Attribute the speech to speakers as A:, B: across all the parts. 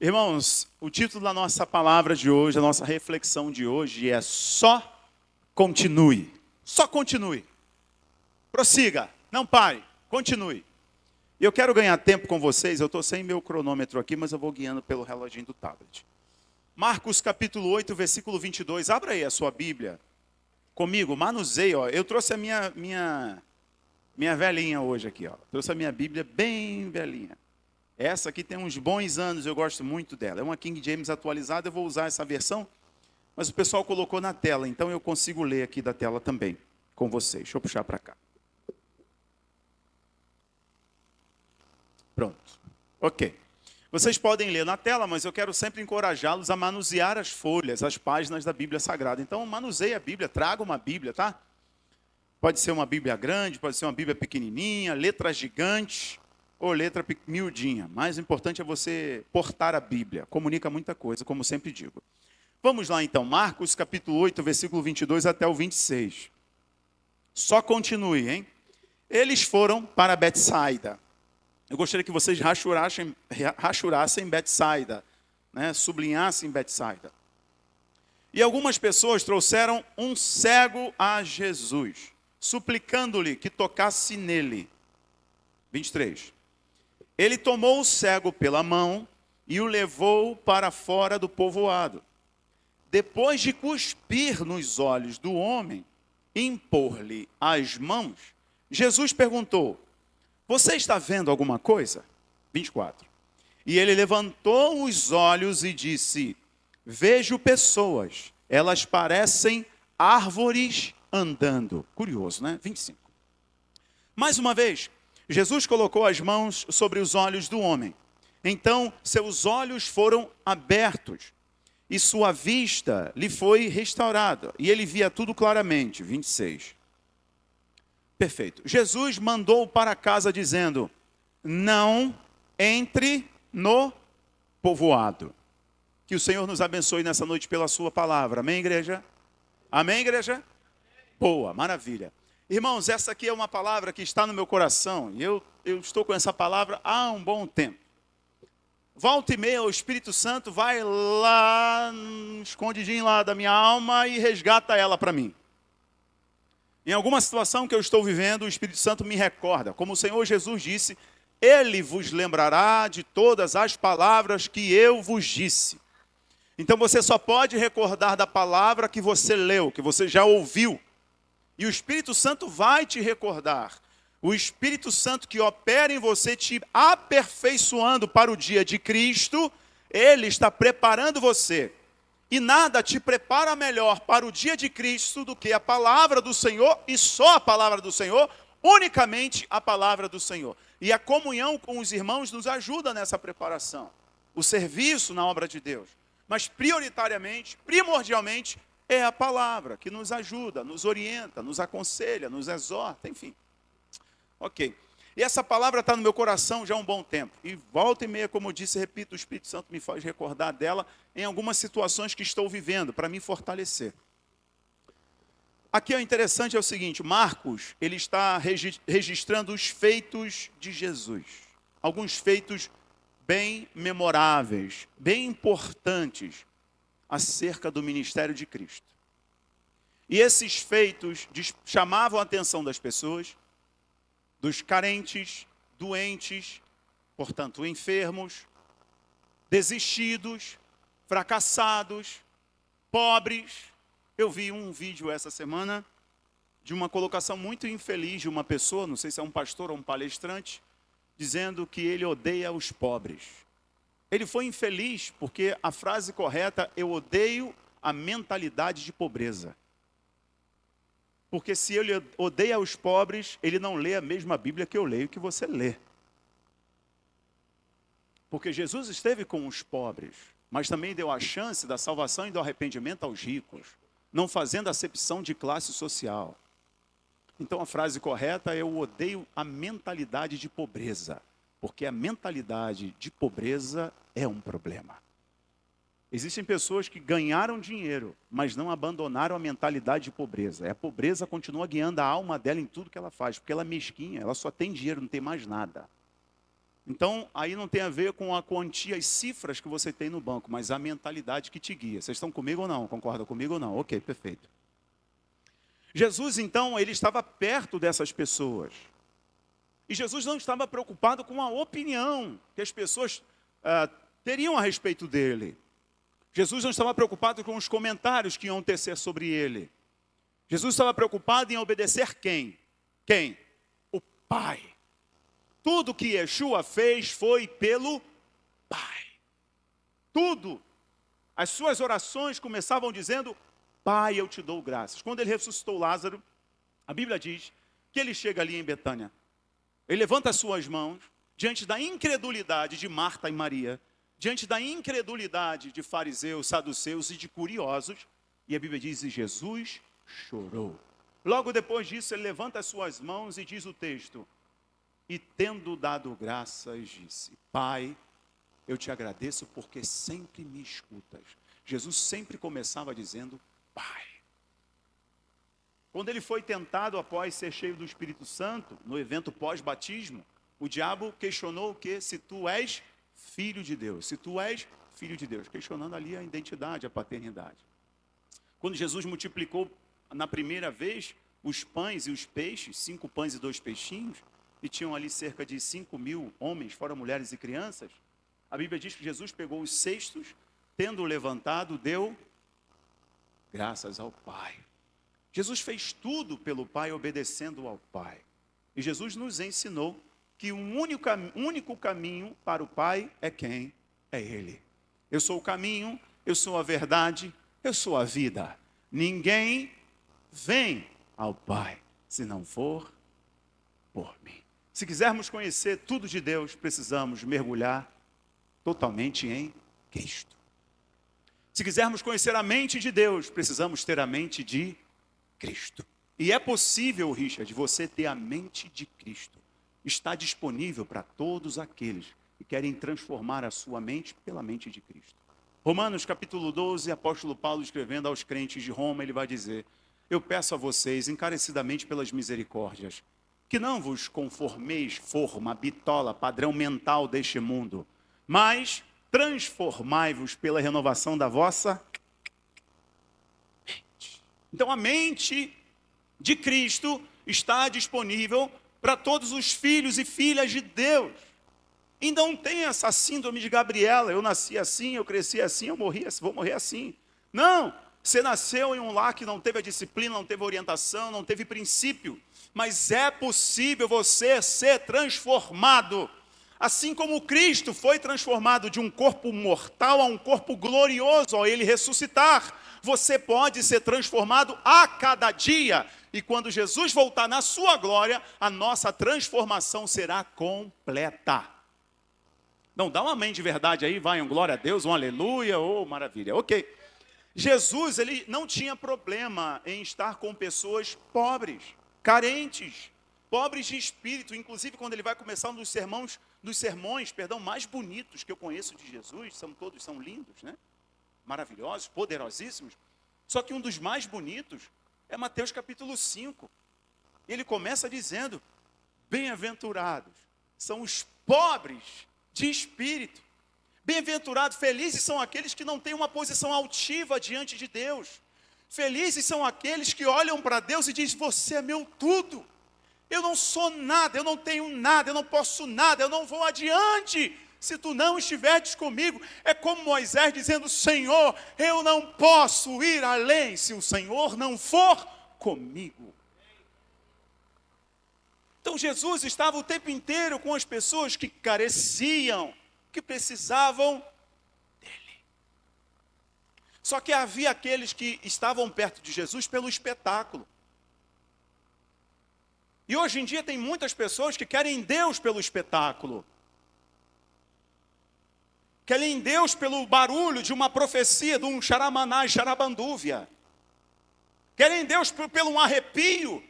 A: Irmãos, o título da nossa palavra de hoje, da nossa reflexão de hoje é Só Continue. Só continue. Prossiga, não pare, continue. E eu quero ganhar tempo com vocês, eu estou sem meu cronômetro aqui, mas eu vou guiando pelo reloginho do tablet. Marcos capítulo 8, versículo 22. Abra aí a sua Bíblia comigo, manuseie, ó. Eu trouxe a minha velhinha hoje aqui, ó. Trouxe a minha Bíblia bem velhinha. Essa aqui tem uns bons anos, eu gosto muito dela. É uma King James atualizada, eu vou usar essa versão, mas o pessoal colocou na tela, então eu consigo ler aqui da tela também com vocês. Deixa eu puxar para cá. Pronto. Ok. Vocês podem ler na tela, mas eu quero sempre encorajá-los a manusear as folhas, as páginas da Bíblia Sagrada. Então, manuseie a Bíblia, traga uma Bíblia, tá? Pode ser uma Bíblia grande, pode ser uma Bíblia pequenininha, letras gigantes ou letra miudinha. Mais importante é você portar a Bíblia. Comunica muita coisa, como sempre digo. Vamos lá então, Marcos capítulo 8, versículo 22 até o 26. Só continue, hein? Eles foram para Betsaida. Eu gostaria que vocês rachurassem Betsaida, né? Sublinhassem Betsaida. E algumas pessoas trouxeram um cego a Jesus, suplicando-lhe que tocasse nele. 23. Ele tomou o cego pela mão e o levou para fora do povoado. Depois de cuspir nos olhos do homem e impor-lhe as mãos, Jesus perguntou: você está vendo alguma coisa? 24. E ele levantou os olhos e disse: vejo pessoas, elas parecem árvores andando. Curioso, né? 25. Mais uma vez, Jesus colocou as mãos sobre os olhos do homem. Então, seus olhos foram abertos e sua vista lhe foi restaurada. E ele via tudo claramente. 26. Perfeito. Jesus mandou para casa dizendo: não entre no povoado. Que o Senhor nos abençoe nessa noite pela sua palavra. Amém, igreja? Amém, igreja? Boa, maravilha. Irmãos, essa aqui é uma palavra que está no meu coração. E eu estou com essa palavra há um bom tempo. Volta e meia, o Espírito Santo vai lá, escondidinho lá da minha alma e resgata ela para mim. Em alguma situação que eu estou vivendo, o Espírito Santo me recorda. Como o Senhor Jesus disse, Ele vos lembrará de todas as palavras que eu vos disse. Então você só pode recordar da palavra que você leu, que você já ouviu. E o Espírito Santo vai te recordar. O Espírito Santo que opera em você, te aperfeiçoando para o dia de Cristo, Ele está preparando você. E nada te prepara melhor para o dia de Cristo do que a palavra do Senhor, e só a palavra do Senhor, unicamente a palavra do Senhor. E a comunhão com os irmãos nos ajuda nessa preparação. O serviço na obra de Deus. Mas prioritariamente, primordialmente, é a palavra que nos ajuda, nos orienta, nos aconselha, nos exorta, enfim. Ok. E essa palavra está no meu coração já há um bom tempo. E volta e meia, como eu disse, repito, o Espírito Santo me faz recordar dela em algumas situações que estou vivendo, para me fortalecer. Aqui o interessante é o seguinte, Marcos, ele está registrando os feitos de Jesus. Alguns feitos bem memoráveis, bem importantes acerca do ministério de Cristo. E esses feitos chamavam a atenção das pessoas, dos carentes, doentes, portanto, enfermos, desistidos, fracassados, pobres. Eu vi um vídeo essa semana de uma colocação muito infeliz de uma pessoa, não sei se é um pastor ou um palestrante, dizendo que ele odeia os pobres. Ele foi infeliz porque a frase correta, eu odeio a mentalidade de pobreza. Porque se ele odeia os pobres, ele não lê a mesma Bíblia que eu leio, que você lê. Porque Jesus esteve com os pobres, mas também deu a chance da salvação e do arrependimento aos ricos, não fazendo acepção de classe social. Então a frase correta é eu odeio a mentalidade de pobreza, porque a mentalidade de pobreza é um problema. Existem pessoas que ganharam dinheiro, mas não abandonaram a mentalidade de pobreza. A pobreza continua guiando a alma dela em tudo que ela faz, porque ela é mesquinha, ela só tem dinheiro, não tem mais nada. Então, aí não tem a ver com a quantia, as cifras que você tem no banco, mas a mentalidade que te guia. Vocês estão comigo ou não? Concordam comigo ou não? Ok, perfeito. Jesus, então, ele estava perto dessas pessoas. E Jesus não estava preocupado com a opinião que as pessoas teriam a respeito dele. Jesus não estava preocupado com os comentários que iam tecer sobre ele. Jesus estava preocupado em obedecer quem? Quem? O Pai. Tudo que Yeshua fez foi pelo Pai. Tudo. As suas orações começavam dizendo: Pai, eu te dou graças. Quando ele ressuscitou Lázaro, a Bíblia diz que ele chega ali em Betânia. Ele levanta as suas mãos diante da incredulidade de Marta e Maria, diante da incredulidade de fariseus, saduceus e de curiosos. E a Bíblia diz: e Jesus chorou. Logo depois disso, ele levanta as suas mãos e diz o texto: e tendo dado graças, disse: Pai, eu te agradeço porque sempre me escutas. Jesus sempre começava dizendo: Pai. Quando ele foi tentado após ser cheio do Espírito Santo, no evento pós-batismo, o diabo questionou o quê? Se tu és filho de Deus. Se tu és filho de Deus. Questionando ali a identidade, a paternidade. Quando Jesus multiplicou na primeira vez os pães e os peixes, 5 pães e 2 peixinhos, e tinham ali cerca de 5.000 homens, fora mulheres e crianças, a Bíblia diz que Jesus pegou os cestos, tendo levantado, deu graças ao Pai. Jesus fez tudo pelo Pai, obedecendo ao Pai. E Jesus nos ensinou que o único caminho para o Pai é quem? É Ele. Eu sou o caminho, eu sou a verdade, eu sou a vida. Ninguém vem ao Pai se não for por mim. Se quisermos conhecer tudo de Deus, precisamos mergulhar totalmente em Cristo. Se quisermos conhecer a mente de Deus, precisamos ter a mente de Cristo. E é possível, Richard, você ter a mente de Cristo. Está disponível para todos aqueles que querem transformar a sua mente pela mente de Cristo. Romanos capítulo 12, apóstolo Paulo escrevendo aos crentes de Roma, ele vai dizer: eu peço a vocês, encarecidamente pelas misericórdias, que não vos conformeis forma, bitola, padrão mental deste mundo, mas transformai-vos pela renovação da vossa mente. Então a mente de Cristo está disponível para todos os filhos e filhas de Deus. E não tem essa síndrome de Gabriela: eu nasci assim, eu cresci assim, eu morri assim, vou morrer assim. Não, você nasceu em um lar que não teve a disciplina, não teve orientação, não teve princípio. Mas é possível você ser transformado. Assim como Cristo foi transformado de um corpo mortal a um corpo glorioso ao Ele ressuscitar, você pode ser transformado a cada dia. E quando Jesus voltar na sua glória, a nossa transformação será completa. Não, dá um amém de verdade aí, vai, um glória a Deus, um aleluia, oh maravilha, ok. Jesus, ele não tinha problema em estar com pessoas pobres, carentes, pobres de espírito. Inclusive, quando ele vai começar um dos sermões mais bonitos que eu conheço de Jesus, todos são lindos, né? Maravilhosos, poderosíssimos. Só que um dos mais bonitos é Mateus capítulo 5. Ele começa dizendo: bem-aventurados são os pobres de espírito. Bem-aventurados, felizes são aqueles que não têm uma posição altiva diante de Deus. Felizes são aqueles que olham para Deus e dizem: você é meu tudo. Eu não sou nada, eu não tenho nada, eu não posso nada, eu não vou adiante se tu não estiveres comigo. É como Moisés dizendo: Senhor, eu não posso ir além se o Senhor não for comigo. Então Jesus estava o tempo inteiro com as pessoas que careciam, que precisavam dele. Só que havia aqueles que estavam perto de Jesus pelo espetáculo. E hoje em dia tem muitas pessoas que querem Deus pelo espetáculo. Querem Deus pelo barulho de uma profecia, de um xaramaná e xarabandúvia. Querem Deus pelo um arrepio.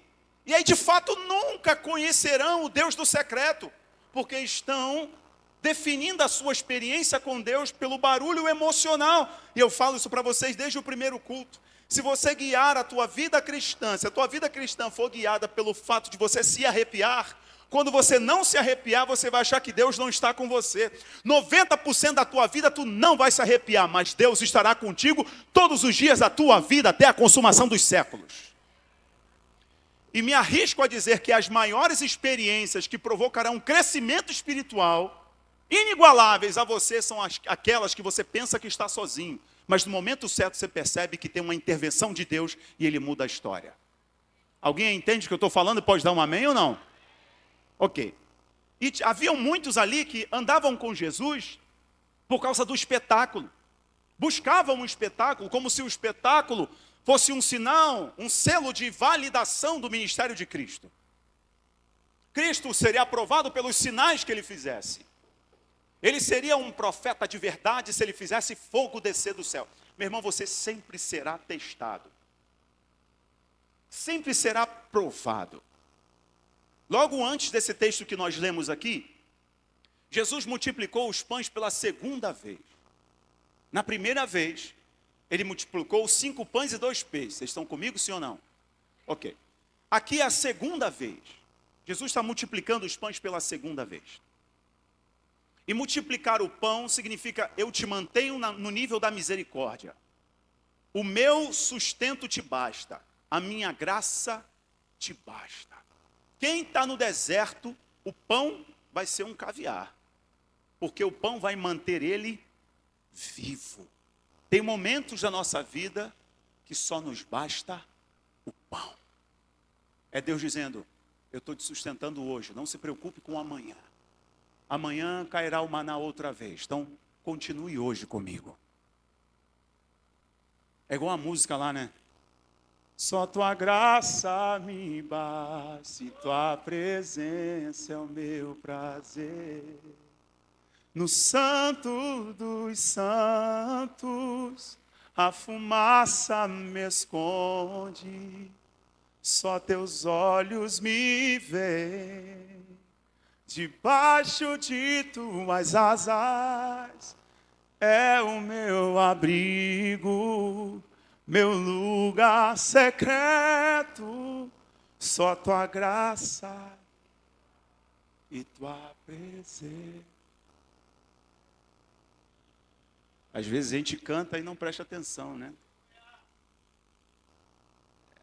A: E aí de fato nunca conhecerão o Deus do secreto, porque estão definindo a sua experiência com Deus pelo barulho emocional. E eu falo isso para vocês desde o primeiro culto. Se você guiar a tua vida cristã, se a tua vida cristã for guiada pelo fato de você se arrepiar, Quando você não se arrepiar, você vai achar que Deus não está com você. 90% da tua vida tu não vai se arrepiar, mas Deus estará contigo todos os dias da tua vida até a consumação dos séculos. E me arrisco a dizer que as maiores experiências que provocarão um crescimento espiritual inigualáveis a você são aquelas que você pensa que está sozinho, mas no momento certo você percebe que tem uma intervenção de Deus e Ele muda a história. Alguém entende o que eu estou falando? Pode dar um amém ou não? Ok. E haviam muitos ali que andavam com Jesus por causa do espetáculo. Buscavam um espetáculo, como se o espetáculo fosse um sinal, um selo de validação do ministério de Cristo. Cristo seria aprovado pelos sinais que ele fizesse. Ele seria um profeta de verdade se ele fizesse fogo descer do céu. Meu irmão, você sempre será testado. Sempre será provado. Logo antes desse texto que nós lemos aqui, Jesus multiplicou os pães pela segunda vez. Na primeira vez, ele multiplicou 5 pães e 2 peixes. Vocês estão comigo, sim ou não? Ok. Aqui é a segunda vez. Jesus está multiplicando os pães pela segunda vez. E multiplicar o pão significa eu te mantenho no nível da misericórdia. O meu sustento te basta. A minha graça te basta. Quem está no deserto, o pão vai ser um caviar. Porque o pão vai manter ele vivo. Tem momentos da nossa vida que só nos basta o pão. É Deus dizendo, eu estou te sustentando hoje, não se preocupe com amanhã. Amanhã cairá o maná outra vez, então continue hoje comigo. É igual a música lá, né? Só tua graça me basta, e tua presença é o meu prazer. No santo dos santos, a fumaça me esconde, só teus olhos me veem. Debaixo de tuas asas é o meu abrigo, meu lugar secreto, só tua graça e tua presença. Às vezes a gente canta e não presta atenção, né?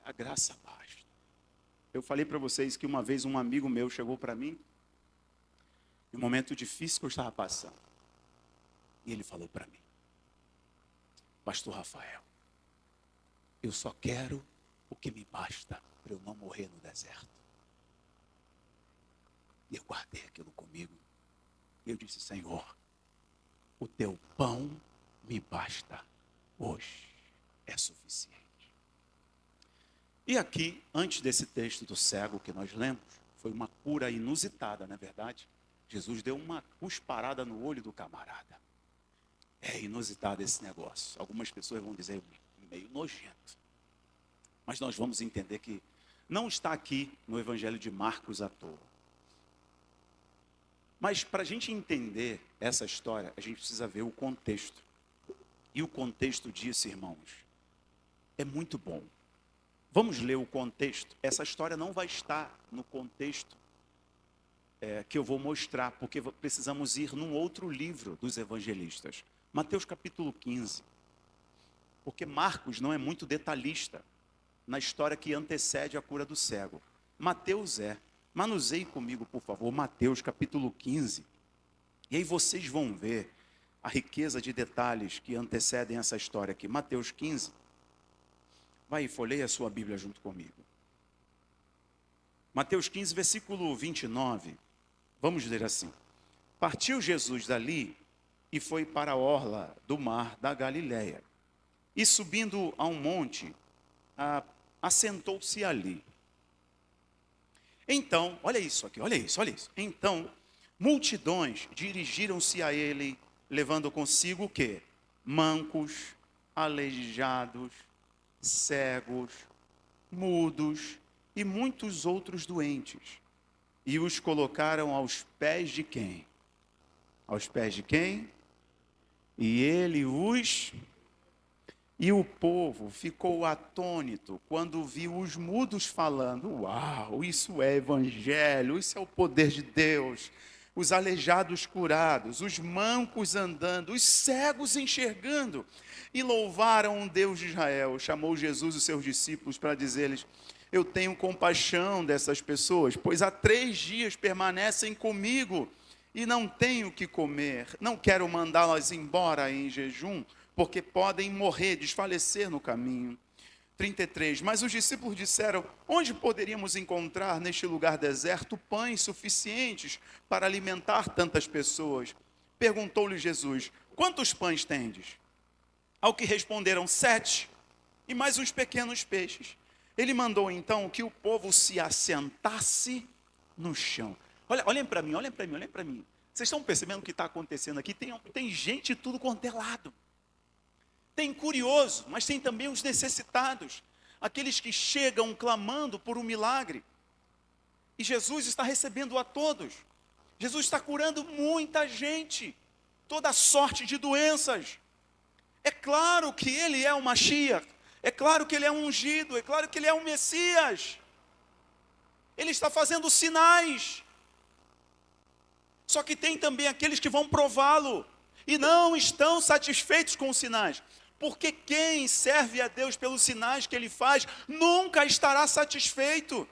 A: A graça basta. Eu falei para vocês que uma vez um amigo meu chegou para mim, em um momento difícil que eu estava passando. E ele falou para mim, Pastor Rafael, eu só quero o que me basta para eu não morrer no deserto. E eu guardei aquilo comigo. E eu disse, Senhor, o teu pão me basta hoje, é suficiente. E aqui, antes desse texto do cego que nós lemos, foi uma cura inusitada, não é verdade? Jesus deu uma cusparada no olho do camarada. É inusitado esse negócio. Algumas pessoas vão dizer meio nojento. Mas nós vamos entender que não está aqui no Evangelho de Marcos à toa. Mas para a gente entender essa história, a gente precisa ver o contexto. E o contexto disso, irmãos, é muito bom. Vamos ler o contexto. Essa história não vai estar no contexto que eu vou mostrar, porque precisamos ir num outro livro dos evangelistas. Mateus capítulo 15. Porque Marcos não é muito detalhista na história que antecede a cura do cego. Mateus é. Manuseie comigo, por favor, Mateus capítulo 15. E aí vocês vão ver a riqueza de detalhes que antecedem essa história aqui. Mateus 15. Vai e folheia a sua Bíblia junto comigo. Mateus 15, versículo 29. Vamos ler assim. Partiu Jesus dali e foi para a orla do mar da Galileia. E subindo a um monte, assentou-se ali. Então, olha isso aqui, olha isso. Então, multidões dirigiram-se a ele, levando consigo o quê? Mancos, aleijados, cegos, mudos e muitos outros doentes. E os colocaram aos pés de quem? Aos pés de quem? E ele os E o povo ficou atônito quando viu os mudos falando. Uau, isso é evangelho, isso é o poder de Deus. Os aleijados curados, os mancos andando, os cegos enxergando. E louvaram o Deus de Israel. Chamou Jesus os seus discípulos para dizer-lhes: eu tenho compaixão dessas pessoas, pois há 3 dias permanecem comigo e não tenho o que comer. Não quero mandá-las embora em jejum, porque podem morrer, desfalecer no caminho. 33. Mas os discípulos disseram: onde poderíamos encontrar neste lugar deserto pães suficientes para alimentar tantas pessoas? Perguntou-lhe Jesus: quantos pães tendes? Ao que responderam: 7, e mais uns pequenos peixes. Ele mandou então que o povo se assentasse no chão. Olhem para mim, olhem para mim, olhem para mim. Vocês estão percebendo o que está acontecendo aqui? Tem gente de tudo quanto é lado. Tem curioso, mas tem também os necessitados. Aqueles que chegam clamando por um milagre. E Jesus está recebendo a todos. Jesus está curando muita gente. Toda sorte de doenças. É claro que Ele é o Mashiach. É claro que Ele é um ungido. É claro que Ele é um Messias. Ele está fazendo sinais. Só que tem também aqueles que vão prová-lo. E não estão satisfeitos com os sinais. Porque quem serve a Deus pelos sinais que Ele faz, nunca estará satisfeito.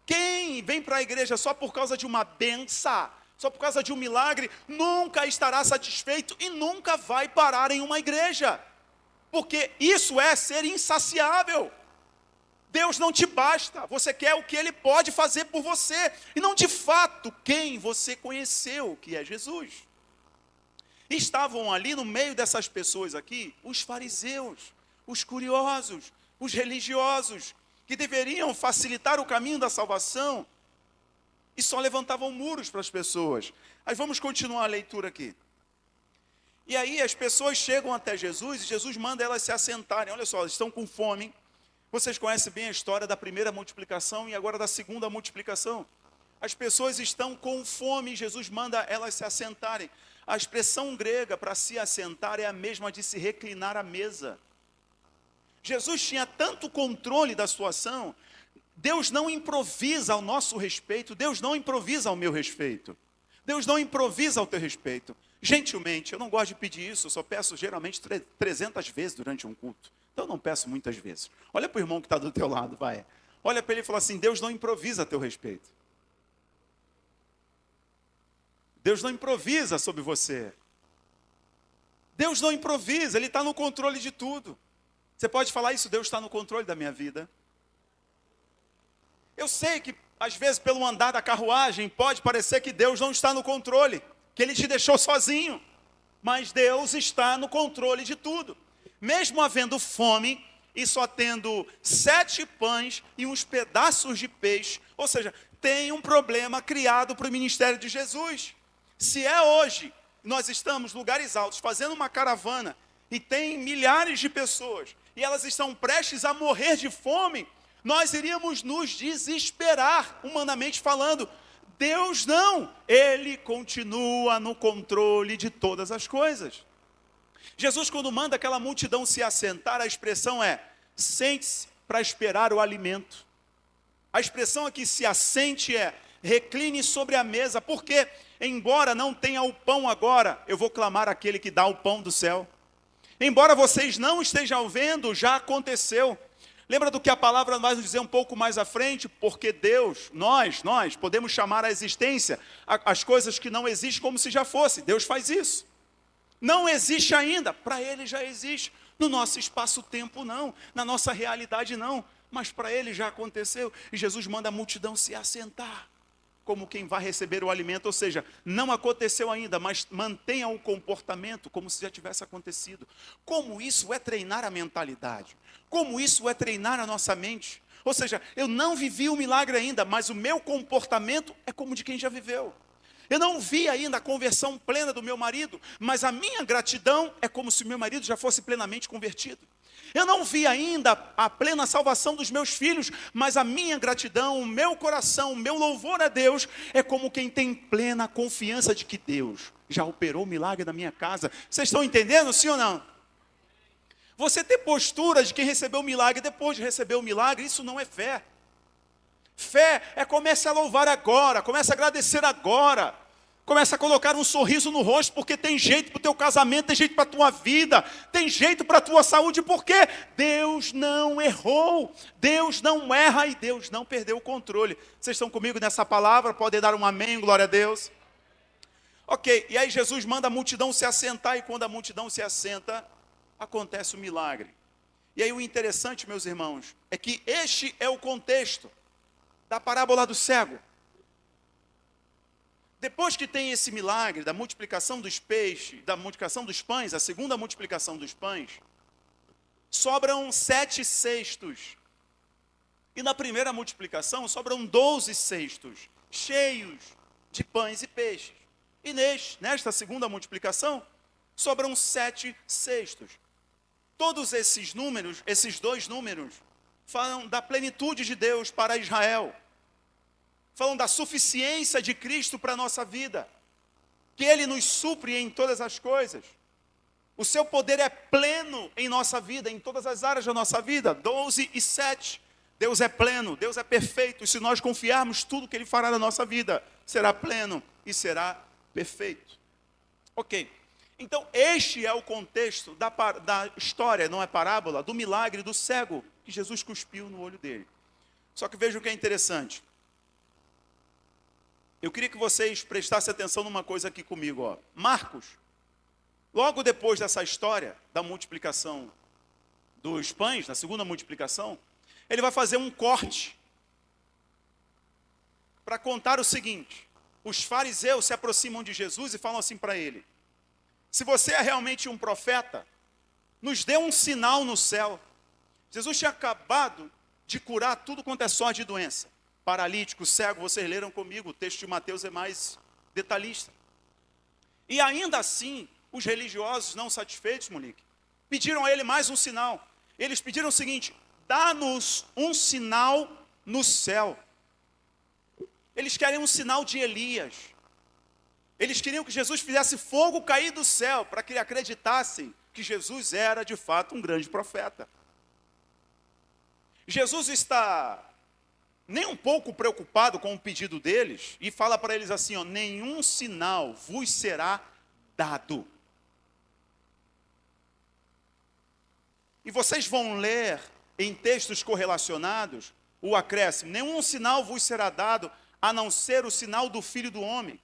A: Quem vem para a igreja só por causa de uma benção, só por causa de um milagre, nunca estará satisfeito e nunca vai parar em uma igreja. Porque isso é ser insaciável. Deus não te basta, você quer o que Ele pode fazer por você, e não de fato quem você conheceu, que é Jesus. Estavam ali no meio dessas pessoas aqui, os fariseus, os curiosos, os religiosos, que deveriam facilitar o caminho da salvação, e só levantavam muros para as pessoas. Mas vamos continuar a leitura aqui. E aí as pessoas chegam até Jesus, e Jesus manda elas se assentarem. Olha só, elas estão com fome. Vocês conhecem bem a história da primeira multiplicação e agora da segunda multiplicação. As pessoas estão com fome, e Jesus manda elas se assentarem. A expressão grega para se assentar é a mesma de se reclinar à mesa. Jesus tinha tanto controle da situação. Deus não improvisa ao nosso respeito, Deus não improvisa ao meu respeito. Deus não improvisa ao teu respeito. Gentilmente, eu não gosto de pedir isso, eu só peço geralmente 300 vezes durante um culto. Então eu não peço muitas vezes. Olha para o irmão que está do teu lado, vai. Olha para ele e fala assim: Deus não improvisa a teu respeito. Deus não improvisa sobre você. Deus não improvisa, Ele está no controle de tudo. Você pode falar isso: Deus está no controle da minha vida. Eu sei que, às vezes, pelo andar da carruagem, pode parecer que Deus não está no controle, que Ele te deixou sozinho. Mas Deus está no controle de tudo. Mesmo havendo fome e só tendo 7 pães e uns pedaços de peixe, ou seja, tem um problema criado para o ministério de Jesus. Se é hoje, nós estamos em lugares altos, fazendo uma caravana, e tem milhares de pessoas, e elas estão prestes a morrer de fome, nós iríamos nos desesperar, humanamente falando. Deus não, Ele continua no controle de todas as coisas. Jesus, quando manda aquela multidão se assentar, a expressão é: sente-se para esperar o alimento. A expressão aqui, se assente, é: recline sobre a mesa, porque, embora não tenha o pão agora, eu vou clamar aquele que dá o pão do céu. Embora vocês não estejam vendo, já aconteceu. Lembra do que a palavra vai nos dizer um pouco mais à frente? Porque Deus, nós podemos chamar a existência, as coisas que não existem como se já fosse. Deus faz isso. Não existe ainda, para Ele já existe. No nosso espaço-tempo não, na nossa realidade não, mas para Ele já aconteceu. E Jesus manda a multidão se assentar, como quem vai receber o alimento, ou seja, não aconteceu ainda, mas mantenha o comportamento como se já tivesse acontecido. Como isso é treinar a mentalidade, como isso é treinar a nossa mente. Ou seja, eu não vivi o milagre ainda, mas o meu comportamento é como de quem já viveu. Eu não vi ainda a conversão plena do meu marido, mas a minha gratidão é como se o meu marido já fosse plenamente convertido. Eu não vi ainda a plena salvação dos meus filhos, mas a minha gratidão, o meu coração, o meu louvor a Deus é como quem tem plena confiança de que Deus já operou o milagre na minha casa. Vocês estão entendendo, sim ou não? Você ter postura de quem recebeu o milagre depois de receber o milagre, isso não é fé. Fé é comece a louvar agora, comece a agradecer agora. Começa a colocar um sorriso no rosto, porque tem jeito para o teu casamento, tem jeito para a tua vida, tem jeito para a tua saúde, porque Deus não errou, Deus não erra e Deus não perdeu o controle. Vocês estão comigo nessa palavra? Podem dar um amém, glória a Deus? Ok, e aí Jesus manda a multidão se assentar, e quando a multidão se assenta, acontece o milagre. E aí o interessante, meus irmãos, é que este é o contexto da parábola do cego. Depois que tem esse milagre da multiplicação dos peixes, da multiplicação dos pães, a segunda multiplicação dos pães, sobram 7 cestos. E na primeira multiplicação sobram 12 cestos, cheios de pães e peixes. E nesta segunda multiplicação, sobram 7 cestos. Todos esses números, esses 2 números, falam da plenitude de Deus para Israel. Falam da suficiência de Cristo para a nossa vida. Que Ele nos supre em todas as coisas. O seu poder é pleno em nossa vida, em todas as áreas da nossa vida. 12 e 7. Deus é pleno, Deus é perfeito. E se nós confiarmos, tudo que Ele fará na nossa vida será pleno e será perfeito. Ok. Então, este é o contexto da história, não é parábola, do milagre do cego que Jesus cuspiu no olho dele. Só que veja o que é interessante. Eu queria que vocês prestassem atenção numa coisa aqui comigo. Ó. Marcos, logo depois dessa história da multiplicação dos pães, na segunda multiplicação, ele vai fazer um corte para contar o seguinte. Os fariseus se aproximam de Jesus e falam assim para ele: se você é realmente um profeta, nos dê um sinal no céu. Jesus tinha acabado de curar tudo quanto é sorte de doença. Paralítico, cego, vocês leram comigo, o texto de Mateus é mais detalhista. E ainda assim, os religiosos não satisfeitos, Monique, pediram a ele mais um sinal. Eles pediram o seguinte: dá-nos um sinal no céu. Eles querem um sinal de Elias. Eles queriam que Jesus fizesse fogo cair do céu, para que acreditassem que Jesus era de fato um grande profeta. Jesus está nem um pouco preocupado com o pedido deles, e fala para eles assim, ó, nenhum sinal vos será dado. E vocês vão ler em textos correlacionados o acréscimo, nenhum sinal vos será dado, a não ser o sinal do Filho do Homem.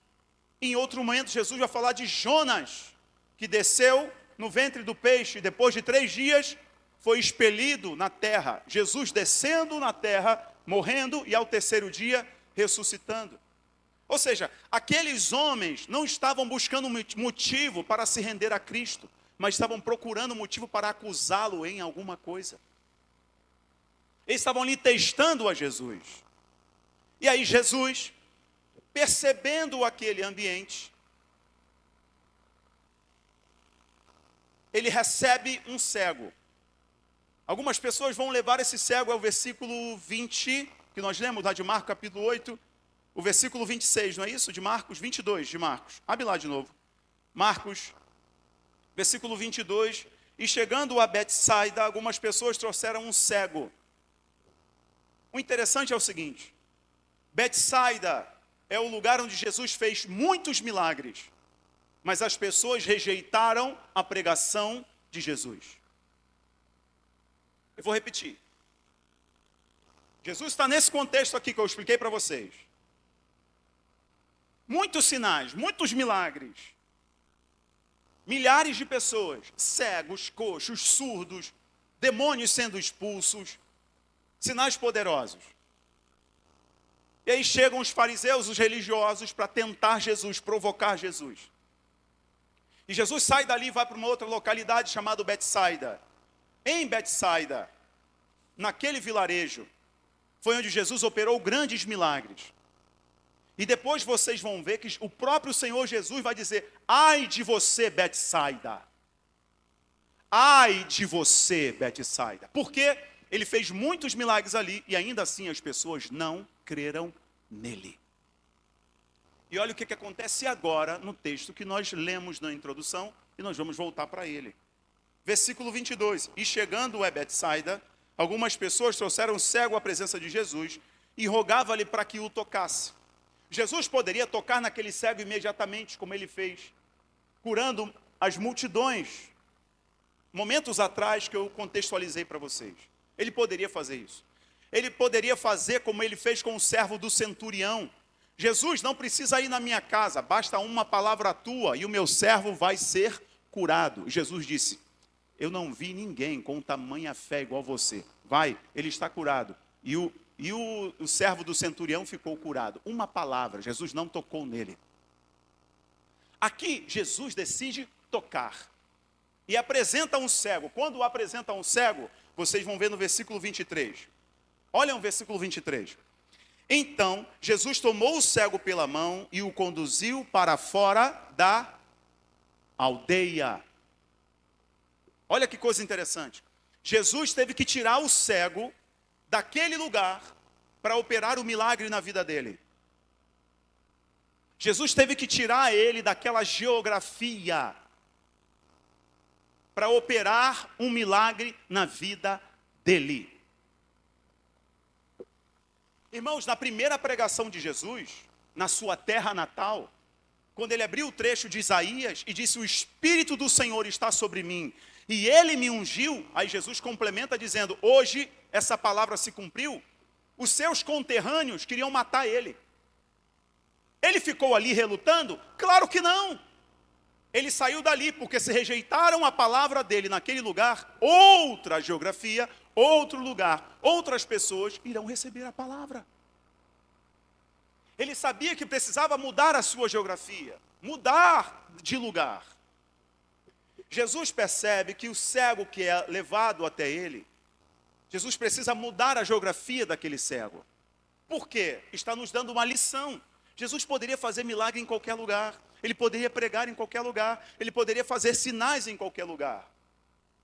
A: Em outro momento Jesus vai falar de Jonas, que desceu no ventre do peixe, e depois de 3 dias foi expelido na terra. Jesus descendo na terra, morrendo e ao 3º dia ressuscitando. Ou seja, aqueles homens não estavam buscando motivo para se render a Cristo, mas estavam procurando motivo para acusá-lo em alguma coisa. Eles estavam ali testando a Jesus. E aí Jesus, percebendo aquele ambiente, ele recebe um cego. Algumas pessoas vão levar esse cego ao versículo 20, que nós lemos lá de Marcos capítulo 8, o versículo 26, não é isso? De Marcos, 22 de Marcos. Abre lá de novo. Marcos, versículo 22. E chegando a Betsaida, algumas pessoas trouxeram um cego. O interessante é o seguinte. Betsaida é o lugar onde Jesus fez muitos milagres, mas as pessoas rejeitaram a pregação de Jesus. Eu vou repetir. Jesus está nesse contexto aqui que eu expliquei para vocês. Muitos sinais, muitos milagres. Milhares de pessoas, cegos, coxos, surdos, demônios sendo expulsos, sinais poderosos. E aí chegam os fariseus, os religiosos, para tentar Jesus, provocar Jesus. E Jesus sai dali e vai para uma outra localidade chamada Betsaida. Em Betsaida, naquele vilarejo, foi onde Jesus operou grandes milagres. E depois vocês vão ver que o próprio Senhor Jesus vai dizer: ai de você, Betsaida. Ai de você, Betsaida. Porque ele fez muitos milagres ali e ainda assim as pessoas não creram nele. E olha o que acontece agora no texto que nós lemos na introdução e nós vamos voltar para ele. Versículo 22. E chegando a Betsaida, algumas pessoas trouxeram o cego à presença de Jesus e rogavam-lhe para que o tocasse. Jesus poderia tocar naquele cego imediatamente, como ele fez, curando as multidões. Momentos atrás que eu contextualizei para vocês. Ele poderia fazer isso. Ele poderia fazer como ele fez com o servo do centurião. Jesus, não precisa ir na minha casa, basta uma palavra tua e o meu servo vai ser curado. Jesus disse, eu não vi ninguém com tamanha fé igual você. Vai, ele está curado. E o servo do centurião ficou curado. Uma palavra, Jesus não tocou nele. Aqui, Jesus decide tocar. E apresenta um cego. Quando apresenta um cego, vocês vão ver no versículo 23. Olha o versículo 23. Então, Jesus tomou o cego pela mão e o conduziu para fora da aldeia. Olha que coisa interessante. Jesus teve que tirar o cego daquele lugar para operar o milagre na vida dele. Jesus teve que tirar ele daquela geografia para operar um milagre na vida dele. Irmãos, na primeira pregação de Jesus, na sua terra natal, quando ele abriu o trecho de Isaías e disse, o Espírito do Senhor está sobre mim, e ele me ungiu, aí Jesus complementa dizendo, hoje essa palavra se cumpriu, os seus conterrâneos queriam matar ele. Ele ficou ali relutando? Claro que não. Ele saiu dali, porque se rejeitaram a palavra dele naquele lugar, outra geografia, outro lugar, outras pessoas irão receber a palavra. Ele sabia que precisava mudar a sua geografia, mudar de lugar. Jesus percebe que o cego que é levado até ele, Jesus precisa mudar a geografia daquele cego. Por quê? Está nos dando uma lição. Jesus poderia fazer milagre em qualquer lugar. Ele poderia pregar em qualquer lugar. Ele poderia fazer sinais em qualquer lugar.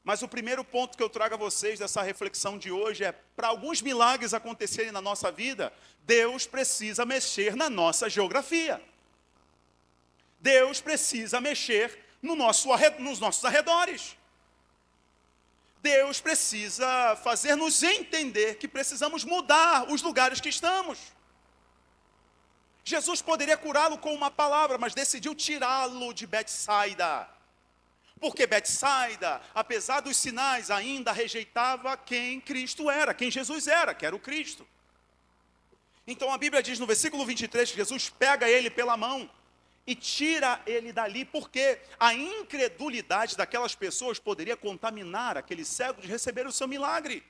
A: Mas o primeiro ponto que eu trago a vocês dessa reflexão de hoje é, para alguns milagres acontecerem na nossa vida, Deus precisa mexer na nossa geografia. Deus precisa mexer nos nossos arredores. Deus precisa fazer-nos entender que precisamos mudar os lugares que estamos. Jesus poderia curá-lo com uma palavra, mas decidiu tirá-lo de Betsaida. Porque Betsaida, apesar dos sinais, ainda rejeitava quem Cristo era, quem Jesus era, que era o Cristo. Então a Bíblia diz no versículo 23 que Jesus pega ele pela mão e tira ele dali, porque a incredulidade daquelas pessoas poderia contaminar aquele cego de receber o seu milagre.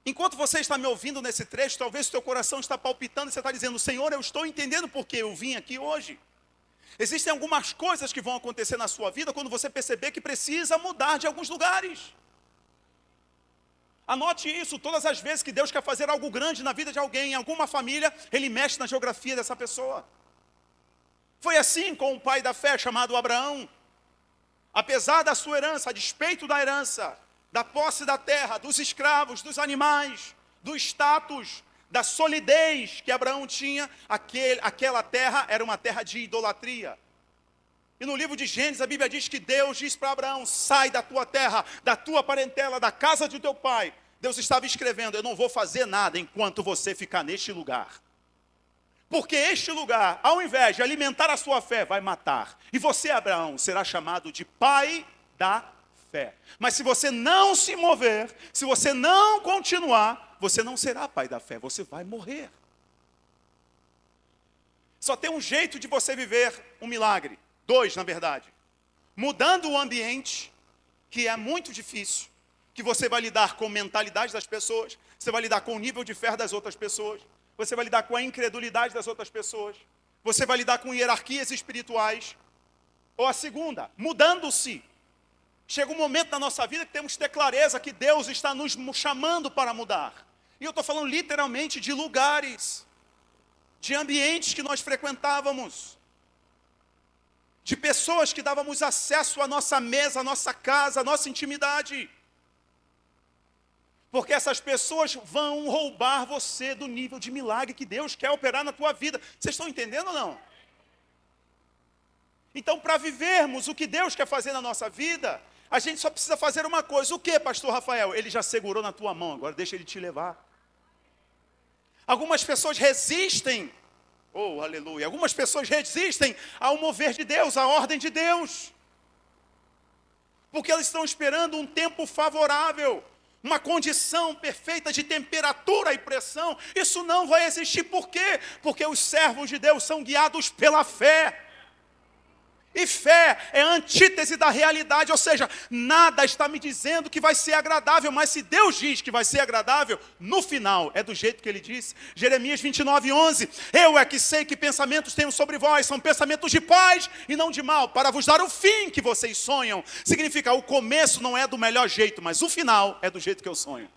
A: Enquanto você está me ouvindo nesse trecho, talvez o teu coração está palpitando e você está dizendo, Senhor, eu estou entendendo porque eu vim aqui hoje. Existem algumas coisas que vão acontecer na sua vida quando você perceber que precisa mudar de alguns lugares. Anote isso, todas as vezes que Deus quer fazer algo grande na vida de alguém, em alguma família, Ele mexe na geografia dessa pessoa. Foi assim com o pai da fé chamado Abraão. Apesar da sua herança, a despeito da herança, da posse da terra, dos escravos, dos animais, do status, da solidez que Abraão tinha, aquela terra era uma terra de idolatria. E no livro de Gênesis, a Bíblia diz que Deus diz para Abraão, sai da tua terra, da tua parentela, da casa de teu pai. Deus estava escrevendo, eu não vou fazer nada enquanto você ficar neste lugar. Porque este lugar, ao invés de alimentar a sua fé, vai matar. E você, Abraão, será chamado de pai da fé. Mas se você não se mover, se você não continuar, você não será pai da fé, você vai morrer. Só tem um jeito de você viver um milagre. Dois, na verdade. Mudando o ambiente, que é muito difícil, que você vai lidar com a mentalidade das pessoas, você vai lidar com o nível de fé das outras pessoas, você vai lidar com a incredulidade das outras pessoas, você vai lidar com hierarquias espirituais. Ou a segunda, mudando-se. Chega um momento na nossa vida que temos que ter clareza que Deus está nos chamando para mudar. E eu estou falando literalmente de lugares, de ambientes que nós frequentávamos, de pessoas que dávamos acesso à nossa mesa, à nossa casa, à nossa intimidade. Porque essas pessoas vão roubar você do nível de milagre que Deus quer operar na tua vida. Vocês estão entendendo ou não? Então, para vivermos o que Deus quer fazer na nossa vida, a gente só precisa fazer uma coisa. O que, pastor Rafael? Ele já segurou na tua mão, agora deixa ele te levar. Algumas pessoas resistem, oh, aleluia, algumas pessoas resistem ao mover de Deus, à ordem de Deus. Porque elas estão esperando um tempo favorável, uma condição perfeita de temperatura e pressão. Isso não vai existir. Por quê? Porque os servos de Deus são guiados pela fé. E fé é a antítese da realidade, ou seja, nada está me dizendo que vai ser agradável, mas se Deus diz que vai ser agradável, no final é do jeito que Ele disse. Jeremias 29:11, eu é que sei que pensamentos tenho sobre vós, são pensamentos de paz e não de mal, para vos dar o fim que vocês sonham. Significa, o começo não é do melhor jeito, mas o final é do jeito que eu sonho.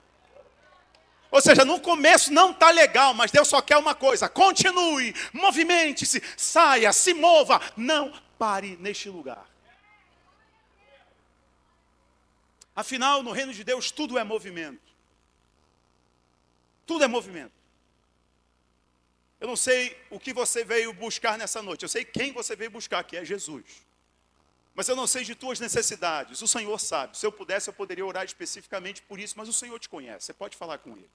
A: Ou seja, no começo não está legal, mas Deus só quer uma coisa: continue, movimente-se, saia, se mova, não pare neste lugar. Afinal, no reino de Deus, tudo é movimento. Tudo é movimento. Eu não sei o que você veio buscar nessa noite. Eu sei quem você veio buscar, que é Jesus. Mas eu não sei de tuas necessidades. O Senhor sabe. Se eu pudesse, eu poderia orar especificamente por isso, mas o Senhor te conhece. Você pode falar com Ele.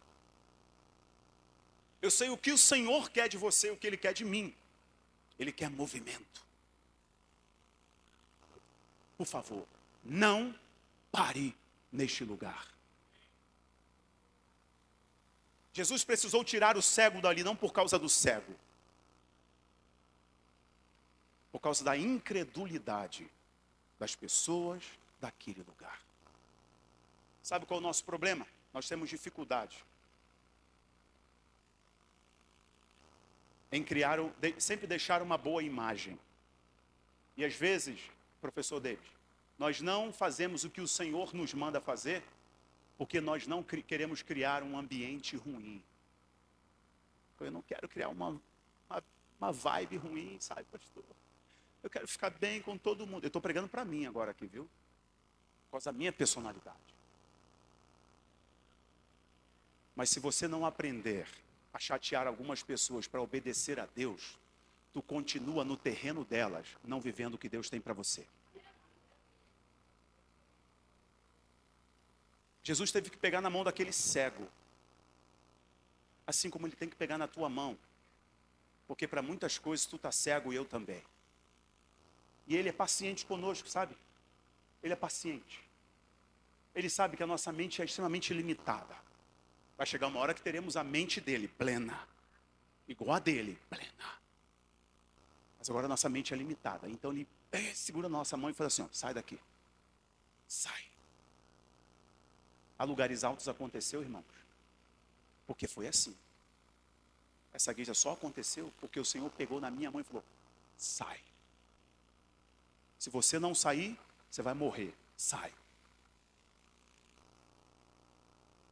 A: Eu sei o que o Senhor quer de você, o que Ele quer de mim. Ele quer movimento. Por favor, não pare neste lugar. Jesus precisou tirar o cego dali, não por causa do cego, por causa da incredulidade das pessoas daquele lugar. Sabe qual é o nosso problema? Nós temos dificuldade em sempre deixar uma boa imagem. E às vezes, professor David, nós não fazemos o que o Senhor nos manda fazer, porque nós não queremos criar um ambiente ruim. Eu não quero criar uma vibe ruim, sabe, pastor? Eu quero ficar bem com todo mundo. Eu estou pregando para mim agora aqui, viu? Por causa da minha personalidade. Mas se você não aprender a chatear algumas pessoas para obedecer a Deus, tu continua no terreno delas, não vivendo o que Deus tem para você. Jesus teve que pegar na mão daquele cego, assim como Ele tem que pegar na tua mão, porque para muitas coisas tu está cego e eu também. E Ele é paciente conosco, sabe? Ele é paciente. Ele sabe que a nossa mente é extremamente limitada. Vai chegar uma hora que teremos a mente dele plena, igual a dele, plena. Mas agora a nossa mente é limitada. Então Ele segura a nossa mão e fala assim, ó, sai daqui. Sai. A lugares altos aconteceu, irmãos, porque foi assim. Essa igreja só aconteceu porque o Senhor pegou na minha mão e falou, sai. Se você não sair, você vai morrer. Sai.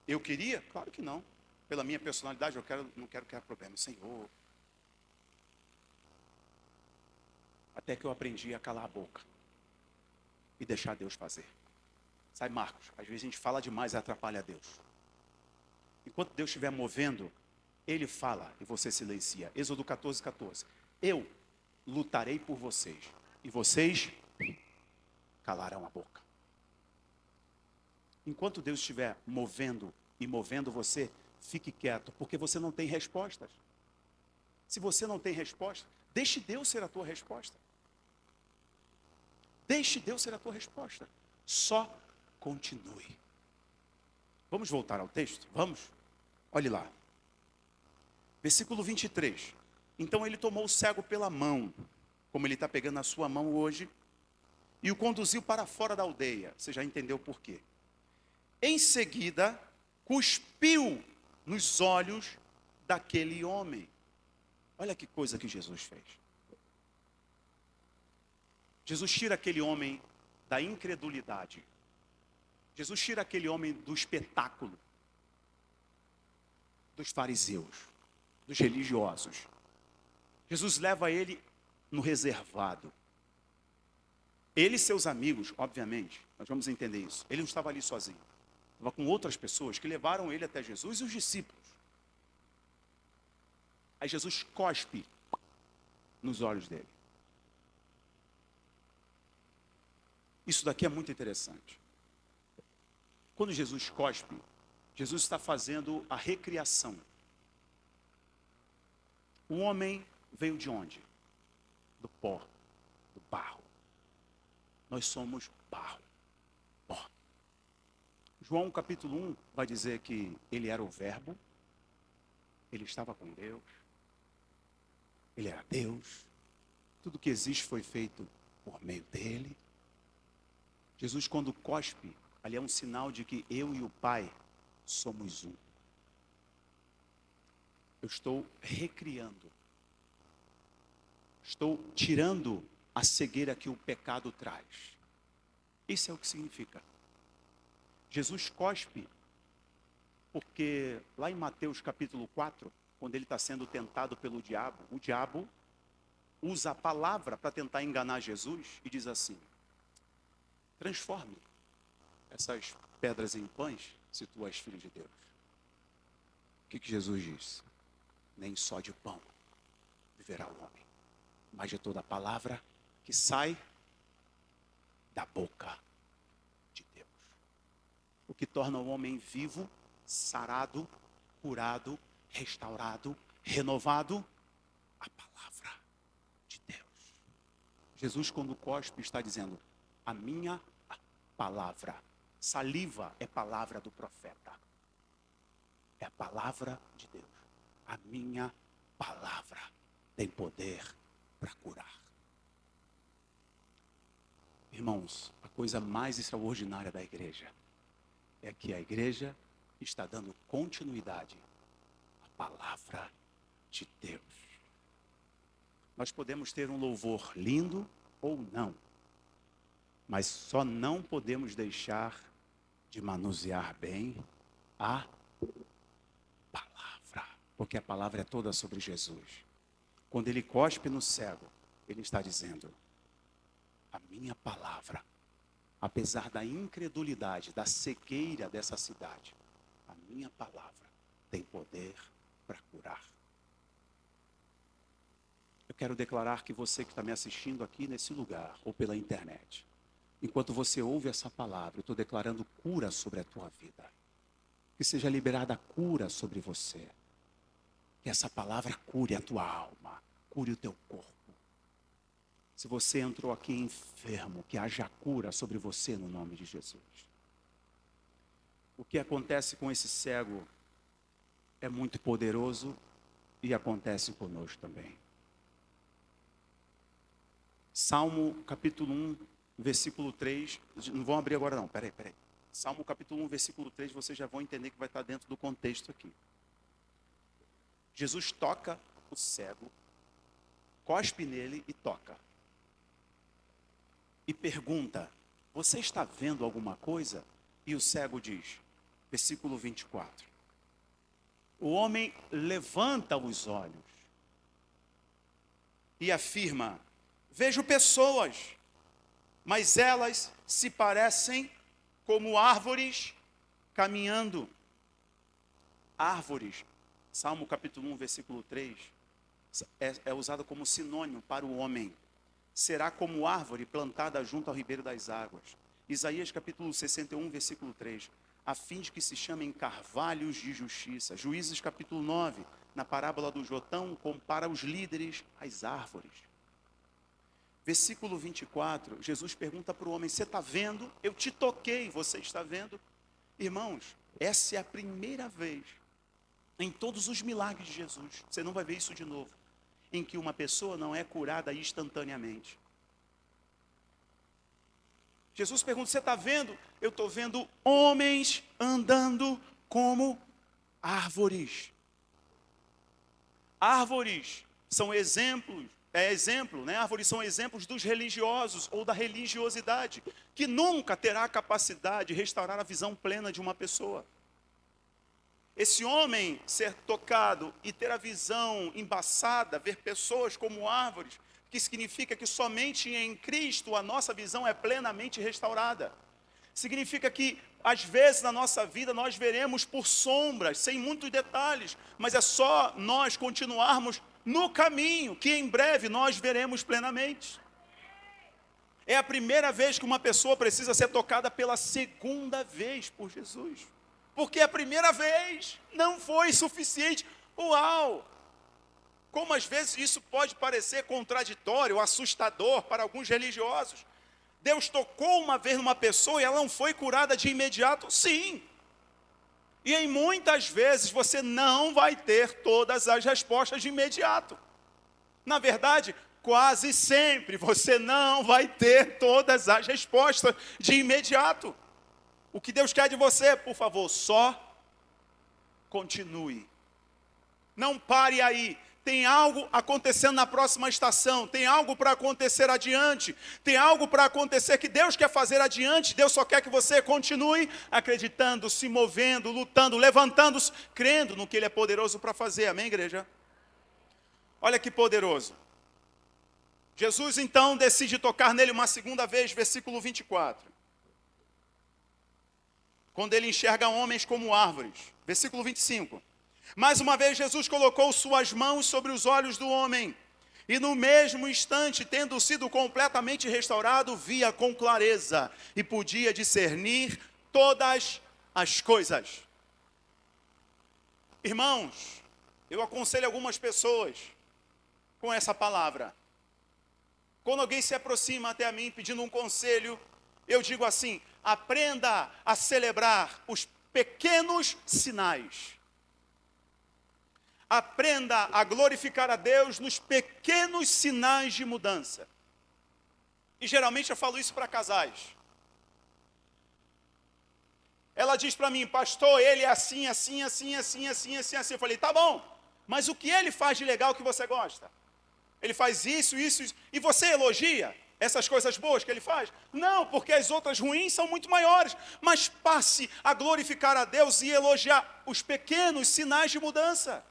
A: Eu queria? Claro que não. Pela minha personalidade, não quero criar problema. Senhor. Até que eu aprendi a calar a boca e deixar Deus fazer. Sabe, Marcos, às vezes a gente fala demais e atrapalha Deus. Enquanto Deus estiver movendo, Ele fala e você silencia. Êxodo 14:14. Eu lutarei por vocês e vocês calarão a boca. Enquanto Deus estiver movendo e movendo você, fique quieto, porque você não tem respostas. Se você não tem resposta, deixe Deus ser a tua resposta. Deixe Deus ser a tua resposta. Só continue. Vamos voltar ao texto? Vamos? Olhe lá. Versículo 23. Então ele tomou o cego pela mão, como ele está pegando na sua mão hoje, e o conduziu para fora da aldeia. Você já entendeu por quê? Em seguida, cuspiu nos olhos daquele homem. Olha que coisa que Jesus fez. Jesus tira aquele homem da incredulidade. Jesus tira aquele homem do espetáculo dos fariseus, dos religiosos. Jesus leva ele no reservado. Ele e seus amigos, obviamente, nós vamos entender isso. Ele não estava ali sozinho. Estava com outras pessoas que levaram ele até Jesus e os discípulos. Aí Jesus cospe nos olhos dele. Isso daqui é muito interessante. Quando Jesus cospe, Jesus está fazendo a recriação. O homem veio de onde? Do pó, do barro. Nós somos barro, pó. João capítulo 1 vai dizer que ele era o verbo, ele estava com Deus, ele era Deus, tudo que existe foi feito por meio dele. Jesus, quando cospe, ali é um sinal de que eu e o Pai somos um. Eu estou recriando, estou tirando a cegueira que o pecado traz. Isso é o que significa. Jesus cospe, porque lá em Mateus capítulo 4, quando ele está sendo tentado pelo diabo, o diabo usa a palavra para tentar enganar Jesus e diz assim: transforme essas pedras em pães, se tu és filho de Deus. O que Jesus disse? Nem só de pão viverá o homem, mas de toda a palavra que sai da boca de Deus. O que torna o homem vivo, sarado, curado, restaurado, renovado, a palavra de Deus. Jesus, quando cospe, está dizendo: a minha palavra. Saliva é palavra do profeta. É a palavra de Deus. A minha palavra tem poder para curar. Irmãos, a coisa mais extraordinária da igreja é que a igreja está dando continuidade à palavra de Deus. Nós podemos ter um louvor lindo ou não, mas só não podemos deixar de manusear bem a palavra, porque a palavra é toda sobre Jesus. Quando ele cospe no cego, ele está dizendo: a minha palavra, apesar da incredulidade, da cegueira dessa cidade, a minha palavra tem poder para curar. Eu quero declarar que você que está me assistindo aqui nesse lugar, ou pela internet, enquanto você ouve essa palavra, eu estou declarando cura sobre a tua vida. Que seja liberada a cura sobre você. Que essa palavra cure a tua alma, cure o teu corpo. Se você entrou aqui enfermo, que haja cura sobre você no nome de Jesus. O que acontece com esse cego é muito poderoso e acontece conosco também. Salmo capítulo 1, versículo 3, não vão abrir agora não, peraí. Salmo capítulo 1, versículo 3, vocês já vão entender que vai estar dentro do contexto aqui. Jesus toca o cego, cospe nele e toca. E pergunta: você está vendo alguma coisa? E o cego diz, versículo 24. O homem levanta os olhos e afirma: vejo pessoas, mas elas se parecem como árvores caminhando. Árvores, Salmo capítulo 1, versículo 3, é usado como sinônimo para o homem. Será como árvore plantada junto ao ribeiro das águas. Isaías capítulo 61, versículo 3, a fim de que se chamem carvalhos de justiça. Juízes capítulo 9, na parábola do Jotão, compara os líderes às árvores. Versículo 24, Jesus pergunta para o homem: você está vendo? Eu te toquei, você está vendo? Irmãos, essa é a primeira vez em todos os milagres de Jesus, você não vai ver isso de novo, em que uma pessoa não é curada instantaneamente. Jesus pergunta: você está vendo? Eu estou vendo homens andando como árvores. Árvores são exemplos, árvores são exemplos dos religiosos ou da religiosidade, que nunca terá a capacidade de restaurar a visão plena de uma pessoa. Esse homem ser tocado e ter a visão embaçada, ver pessoas como árvores, que significa que somente em Cristo a nossa visão é plenamente restaurada. Significa que, às vezes, na nossa vida, nós veremos por sombras, sem muitos detalhes, mas é só nós continuarmos no caminho, que em breve nós veremos plenamente. É a primeira vez que uma pessoa precisa ser tocada pela segunda vez por Jesus. Porque a primeira vez não foi suficiente. Uau! Como às vezes isso pode parecer contraditório, assustador para alguns religiosos. Deus tocou uma vez numa pessoa e ela não foi curada de imediato? Sim. E em muitas vezes você não vai ter todas as respostas de imediato. Na verdade, quase sempre você não vai ter todas as respostas de imediato. O que Deus quer de você, por favor, só continue. Não pare aí. Tem algo acontecendo na próxima estação, tem algo para acontecer adiante, tem algo para acontecer que Deus quer fazer adiante. Deus só quer que você continue acreditando, se movendo, lutando, levantando-se, crendo no que Ele é poderoso para fazer. Amém, igreja? Olha que poderoso. Jesus então decide tocar nele uma segunda vez, versículo 24. Quando ele enxerga homens como árvores. Versículo 25. Mais uma vez Jesus colocou suas mãos sobre os olhos do homem. E no mesmo instante, tendo sido completamente restaurado, via com clareza e podia discernir todas as coisas. Irmãos, eu aconselho algumas pessoas com essa palavra. Quando alguém se aproxima até a mim pedindo um conselho, eu digo assim: aprenda a celebrar os pequenos sinais. Aprenda a glorificar a Deus nos pequenos sinais de mudança. E geralmente eu falo isso para casais. Ela diz para mim: pastor, ele é assim, assim, assim, assim, assim, assim, assim. Eu falei: tá bom, mas o que ele faz de legal que você gosta? Ele faz isso, isso, isso. E você elogia essas coisas boas que ele faz? Não, porque as outras ruins são muito maiores. Mas passe a glorificar a Deus e elogiar os pequenos sinais de mudança.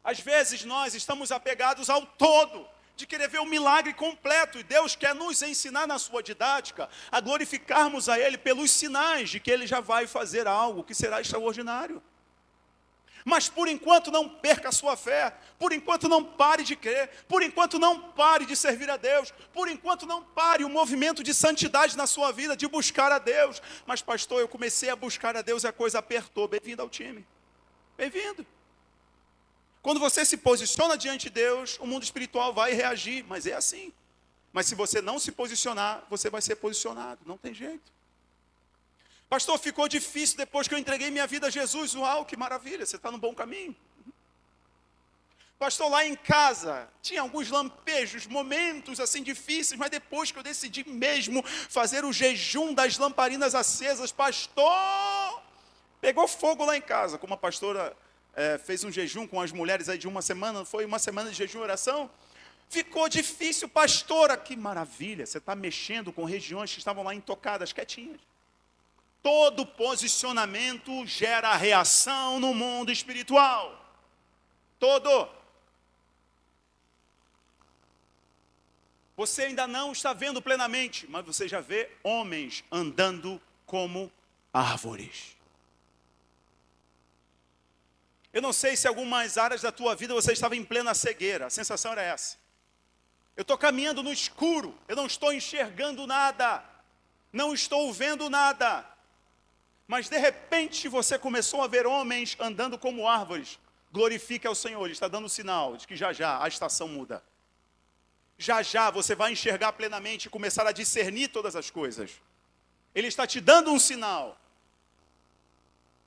A: Às vezes nós estamos apegados ao todo, de querer ver o milagre completo. E Deus quer nos ensinar na sua didática a glorificarmos a Ele pelos sinais de que Ele já vai fazer algo que será extraordinário. Mas por enquanto não perca a sua fé, por enquanto não pare de crer, por enquanto não pare de servir a Deus, por enquanto não pare o movimento de santidade na sua vida, de buscar a Deus. Mas pastor, eu comecei a buscar a Deus e a coisa apertou. Bem-vindo ao time, bem-vindo. Quando você se posiciona diante de Deus, o mundo espiritual vai reagir, mas é assim. Mas se você não se posicionar, você vai ser posicionado, não tem jeito. Pastor, ficou difícil depois que eu entreguei minha vida a Jesus. Uau, que maravilha, você está no bom caminho. Pastor, lá em casa, tinha alguns lampejos, momentos assim difíceis, mas depois que eu decidi mesmo fazer o jejum das lamparinas acesas, pastor, pegou fogo lá em casa. Como a pastora fez um jejum com as mulheres aí de uma semana, foi uma semana de jejum e oração. Ficou difícil, pastora, que maravilha, você está mexendo com regiões que estavam lá intocadas, quietinhas. Todo posicionamento gera reação no mundo espiritual. Todo. Você ainda não está vendo plenamente, mas você já vê homens andando como árvores. Eu não sei se em algumas áreas da tua vida você estava em plena cegueira, a sensação era essa. Eu estou caminhando no escuro, eu não estou enxergando nada, não estou vendo nada. Mas de repente você começou a ver homens andando como árvores. Glorifique ao Senhor, Ele está dando sinal de que já já a estação muda. Já já você vai enxergar plenamente e começar a discernir todas as coisas. Ele está te dando um sinal.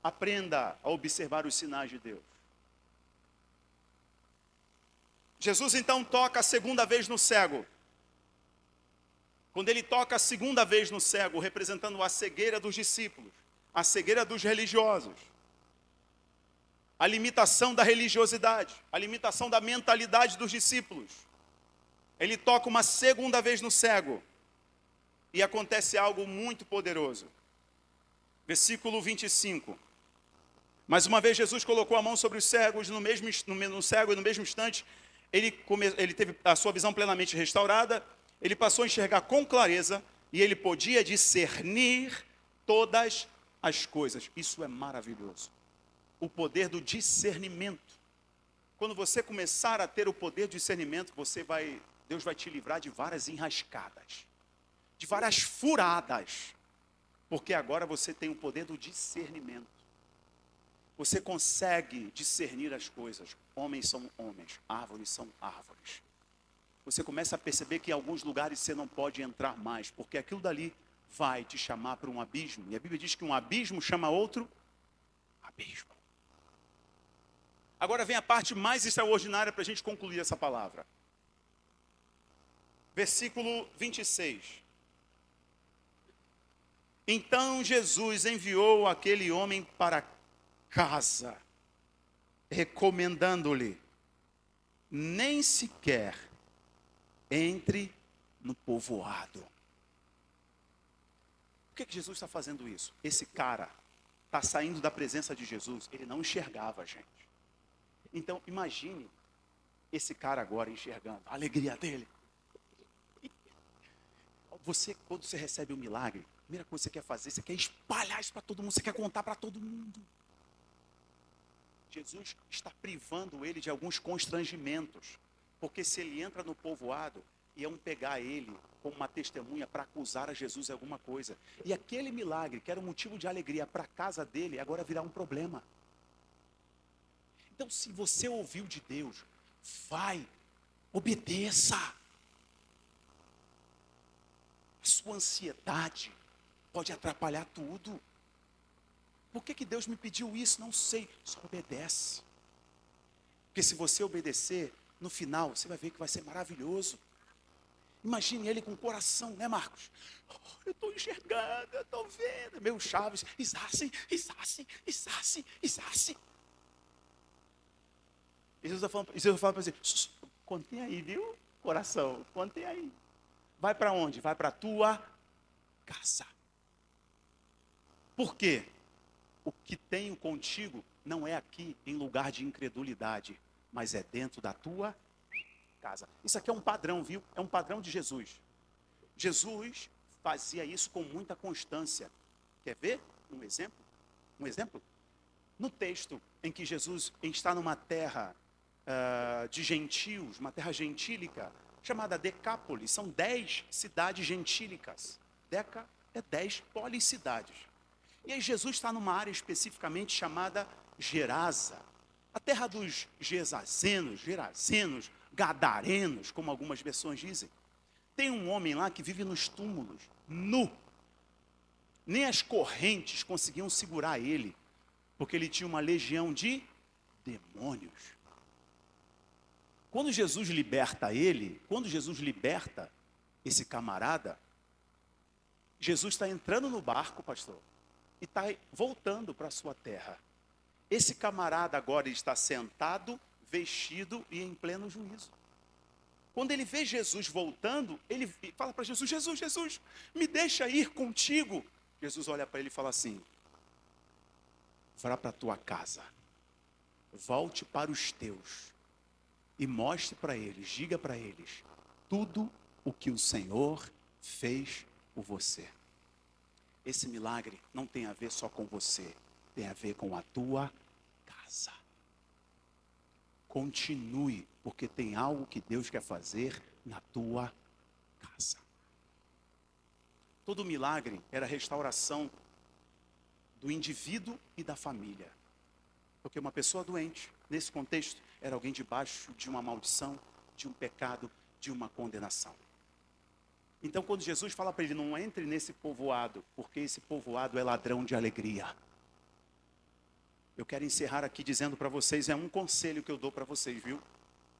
A: Aprenda a observar os sinais de Deus. Jesus então toca a segunda vez no cego. Quando ele toca a segunda vez no cego, representando a cegueira dos discípulos, a cegueira dos religiosos, a limitação da religiosidade, a limitação da mentalidade dos discípulos. Ele toca uma segunda vez no cego e acontece algo muito poderoso. Versículo 25. Mais uma vez Jesus colocou a mão sobre os cegos, no cego, e no mesmo instante ele teve a sua visão plenamente restaurada, ele passou a enxergar com clareza e ele podia discernir todas as coisas. Isso é maravilhoso. O poder do discernimento. Quando você começar a ter o poder do discernimento, você vai Deus vai te livrar de várias enrascadas, de várias furadas, porque agora você tem o poder do discernimento. Você consegue discernir as coisas. Homens são homens, árvores são árvores. Você começa a perceber que em alguns lugares você não pode entrar mais, porque aquilo dali vai te chamar para um abismo. E a Bíblia diz que um abismo chama outro abismo. Agora vem a parte mais extraordinária para a gente concluir essa palavra. Versículo 26. Então Jesus enviou aquele homem para casa, recomendando-lhe: nem sequer entre no povoado. Por que Jesus está fazendo isso? Esse cara está saindo da presença de Jesus, ele não enxergava a gente. Então imagine esse cara agora enxergando a alegria dele. Você, quando você recebe um milagre, a primeira coisa que você quer fazer, você quer espalhar isso para todo mundo, você quer contar para todo mundo. Jesus está privando ele de alguns constrangimentos, porque se ele entra no povoado, iam pegar ele como uma testemunha para acusar a Jesus de alguma coisa. E aquele milagre, que era um motivo de alegria para a casa dele, agora virá um problema. Então, se você ouviu de Deus, vai, obedeça. A sua ansiedade pode atrapalhar tudo. Por que Deus me pediu isso? Não sei, só obedece. Porque se você obedecer, no final, você vai ver que vai ser maravilhoso. Imagine ele com o coração, né, Marcos? Oh, eu estou enxergando, eu estou vendo. Meu Chaves, Isace. E Jesus está falando para você: contém aí, viu? Coração, contém aí. Vai para onde? Vai para a tua casa. Por quê? O que tenho contigo não é aqui em lugar de incredulidade, mas é dentro da tua casa. Isso aqui é um padrão, viu? É um padrão de Jesus. Jesus fazia isso com muita constância. Quer ver um exemplo? Um exemplo? No texto em que Jesus está numa terra de gentios, uma terra gentílica, chamada Decápolis, são 10 cidades gentílicas. Deca é 10 policidades. E aí Jesus está numa área especificamente chamada Gerasa, a terra dos Gesazenos, Gerazenos, Gadarenos, como algumas versões dizem. Tem um homem lá que vive nos túmulos, nu. Nem as correntes conseguiam segurar ele, porque ele tinha uma legião de demônios. Quando Jesus liberta ele, quando Jesus liberta esse camarada, Jesus está entrando no barco, pastor, e está voltando para a sua terra. Esse camarada agora está sentado, vestido e em pleno juízo. Quando ele vê Jesus voltando, ele fala para Jesus: Jesus, me deixa ir contigo. Jesus olha para ele e fala assim: vá para a tua casa, volte para os teus e mostre para eles, diga para eles, tudo o que o Senhor fez por você. Esse milagre não tem a ver só com você, tem a ver com a tua casa. Continue, porque tem algo que Deus quer fazer na tua casa. Todo milagre era a restauração do indivíduo e da família. Porque uma pessoa doente, nesse contexto, era alguém debaixo de uma maldição, de um pecado, de uma condenação. Então, quando Jesus fala para ele: não entre nesse povoado, porque esse povoado é ladrão de alegria. Eu quero encerrar aqui dizendo para vocês, é um conselho que eu dou para vocês, viu?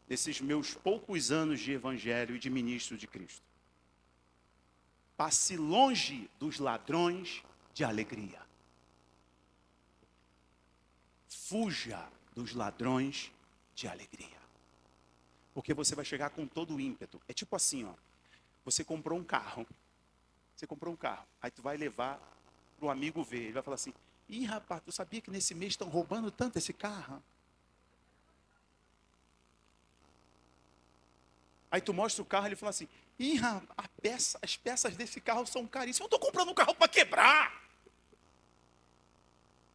A: Nesses meus poucos anos de evangelho e de ministro de Cristo. Passe longe dos ladrões de alegria. Fuja dos ladrões de alegria. Porque você vai chegar com todo o ímpeto. É tipo assim, ó. Você comprou um carro. Aí tu vai levar para o amigo ver. Ele vai falar assim: ih, rapaz, tu sabia que nesse mês estão roubando tanto esse carro? Aí tu mostra o carro e ele fala assim: ih, rapaz, as peças desse carro são caríssimas. Eu estou comprando um carro para quebrar.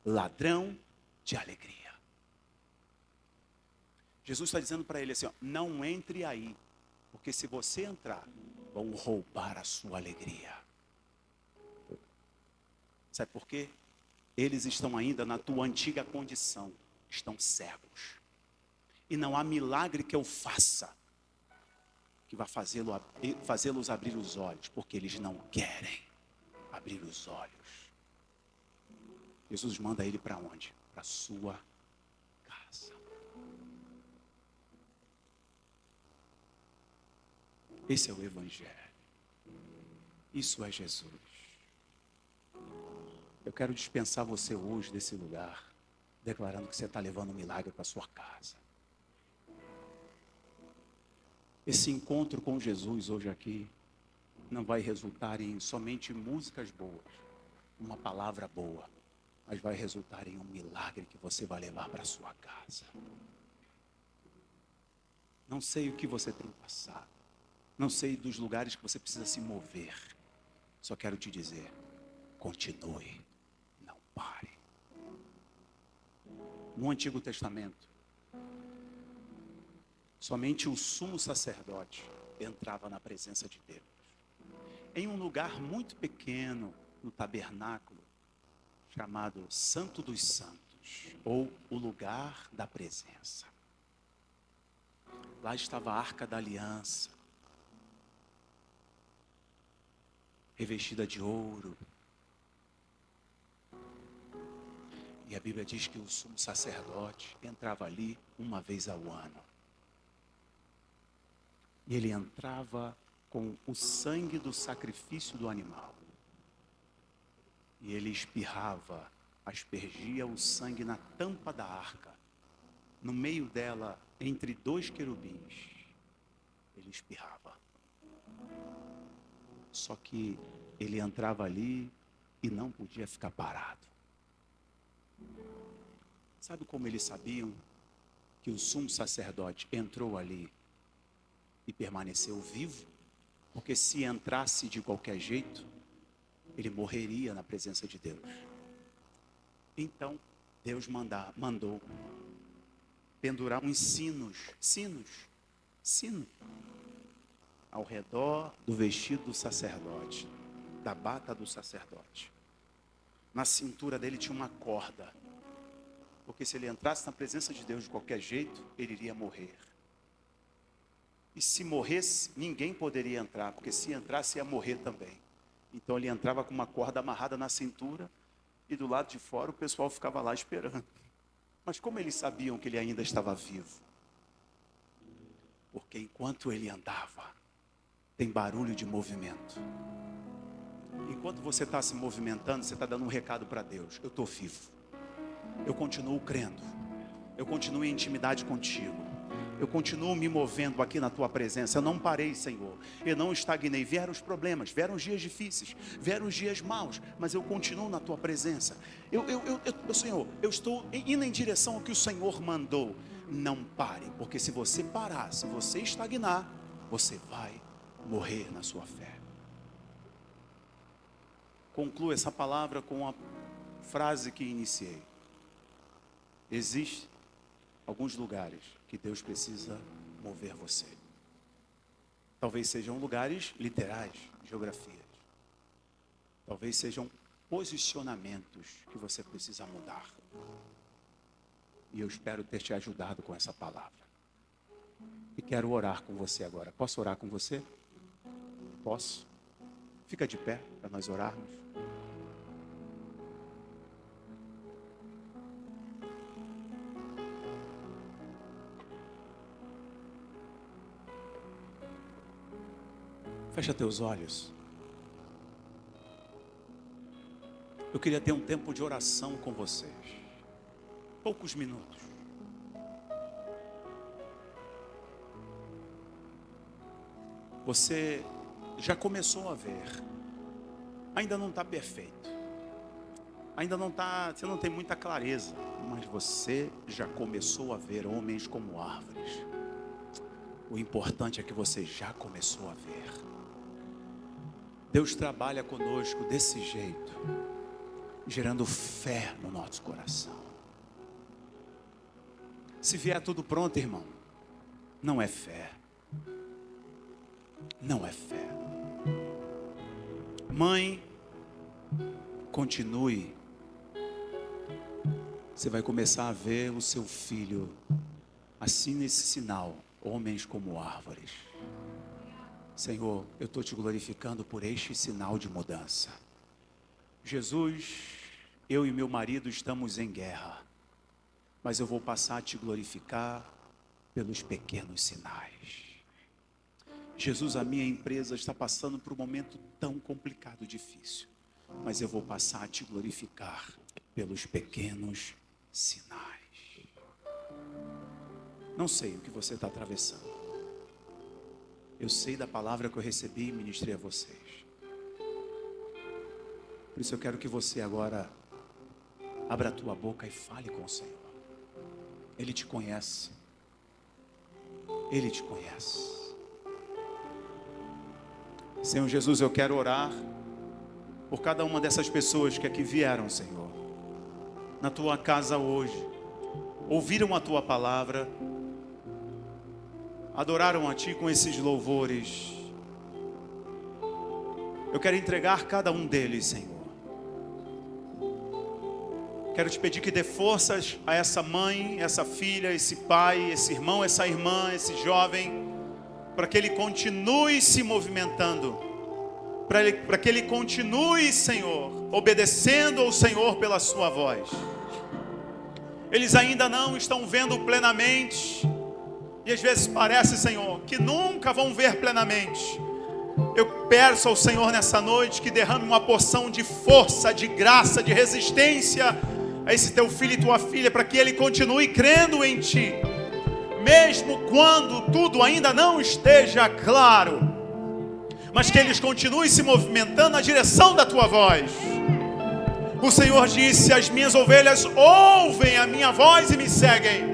A: Ladrão de alegria. Jesus está dizendo para ele assim: ó, não entre aí, Porque se você entrar, vão roubar a sua alegria. Sabe por quê? Eles estão ainda na tua antiga condição, estão cegos. E não há milagre que eu faça que vai fazê-los abrir os olhos, porque eles não querem abrir os olhos. Jesus manda ele para onde? Para a sua casa. Esse é o Evangelho. Isso é Jesus. Eu quero dispensar você hoje desse lugar, declarando que você está levando um milagre para a sua casa. Esse encontro com Jesus hoje aqui não vai resultar em somente músicas boas, uma palavra boa, mas vai resultar em um milagre que você vai levar para a sua casa. Não sei o que você tem passado, não sei dos lugares que você precisa se mover, só quero te dizer, continue, não pare. No Antigo Testamento, somente o sumo sacerdote entrava na presença de Deus. Em um lugar muito pequeno, no tabernáculo, chamado Santo dos Santos, ou o lugar da presença. Lá estava a Arca da Aliança, revestida de ouro. E a Bíblia diz que o sumo sacerdote entrava ali uma vez ao ano. E ele entrava com o sangue do sacrifício do animal. E ele espirrava, aspergia o sangue na tampa da arca. No meio dela, entre dois querubins, ele espirrava. Só que ele entrava ali e não podia ficar parado. Sabe como eles sabiam que o sumo sacerdote entrou ali e permaneceu vivo? Porque se entrasse de qualquer jeito, ele morreria na presença de Deus. Então, Deus mandou pendurar uns sino, ao redor do vestido do sacerdote, da bata do sacerdote. Na cintura dele tinha uma corda, porque se ele entrasse na presença de Deus de qualquer jeito, ele iria morrer. E se morresse, ninguém poderia entrar, porque se entrasse ia morrer também. Então ele entrava com uma corda amarrada na cintura, e do lado de fora o pessoal ficava lá esperando. Mas como eles sabiam que ele ainda estava vivo? Porque enquanto ele andava, tem barulho de movimento. Enquanto você está se movimentando, você está dando um recado para Deus: eu estou vivo, eu continuo crendo, eu continuo em intimidade contigo, eu continuo me movendo aqui na tua presença. Eu não parei, Senhor, eu não estagnei. Vieram os problemas, vieram os dias difíceis, vieram os dias maus, mas eu continuo na tua presença. Senhor, eu estou indo em direção ao que o Senhor mandou. Não pare, porque se você parar, se você estagnar, você vai morrer na sua fé. Concluo essa palavra com a frase que iniciei. Existem alguns lugares que Deus precisa mover você. Talvez sejam lugares literais, geografias. Talvez sejam posicionamentos que você precisa mudar. E eu espero ter te ajudado com essa palavra. E quero orar com você agora. Posso orar com você? Posso? Fica de pé para nós orarmos. Fecha teus olhos. Eu queria ter um tempo de oração com vocês. Poucos minutos. Você já começou a ver. Ainda não está perfeito. Ainda não está, você não tem muita clareza. Mas você já começou a ver homens como árvores. O importante é que você já começou a ver. Deus trabalha conosco desse jeito, gerando fé no nosso coração. Se vier tudo pronto, irmão, não é fé. não é fé. Mãe, continue. Você vai começar a ver o seu filho assim nesse sinal, homens como árvores. Senhor, eu estou te glorificando por este sinal de mudança. Jesus, eu e meu marido estamos em guerra, mas eu vou passar a te glorificar pelos pequenos sinais. Jesus, a minha empresa está passando por um momento tão complicado, difícil, mas eu vou passar a te glorificar pelos pequenos sinais. Não sei o que você está atravessando. Eu sei da palavra que eu recebi e ministrei a vocês. Por isso eu quero que você agora abra a tua boca e fale com o Senhor. Ele te conhece. Ele te conhece. Senhor Jesus, eu quero orar por cada uma dessas pessoas que aqui vieram, Senhor, na tua casa hoje, ouviram a tua palavra, adoraram a ti com esses louvores. Eu quero entregar cada um deles, Senhor. Quero te pedir que dê forças a essa mãe, essa filha, esse pai, esse irmão, essa irmã, esse jovem, para que ele continue se movimentando, para que ele continue, Senhor, obedecendo ao Senhor pela sua voz. Eles ainda não estão vendo plenamente, e às vezes parece, Senhor, que nunca vão ver plenamente. Eu peço ao Senhor nessa noite que derrame uma porção de força, de graça, de resistência a esse teu filho e tua filha, para que ele continue crendo em ti, mesmo quando tudo ainda não esteja claro, mas que eles continuem se movimentando na direção da tua voz. O Senhor disse: as minhas ovelhas ouvem a minha voz e me seguem.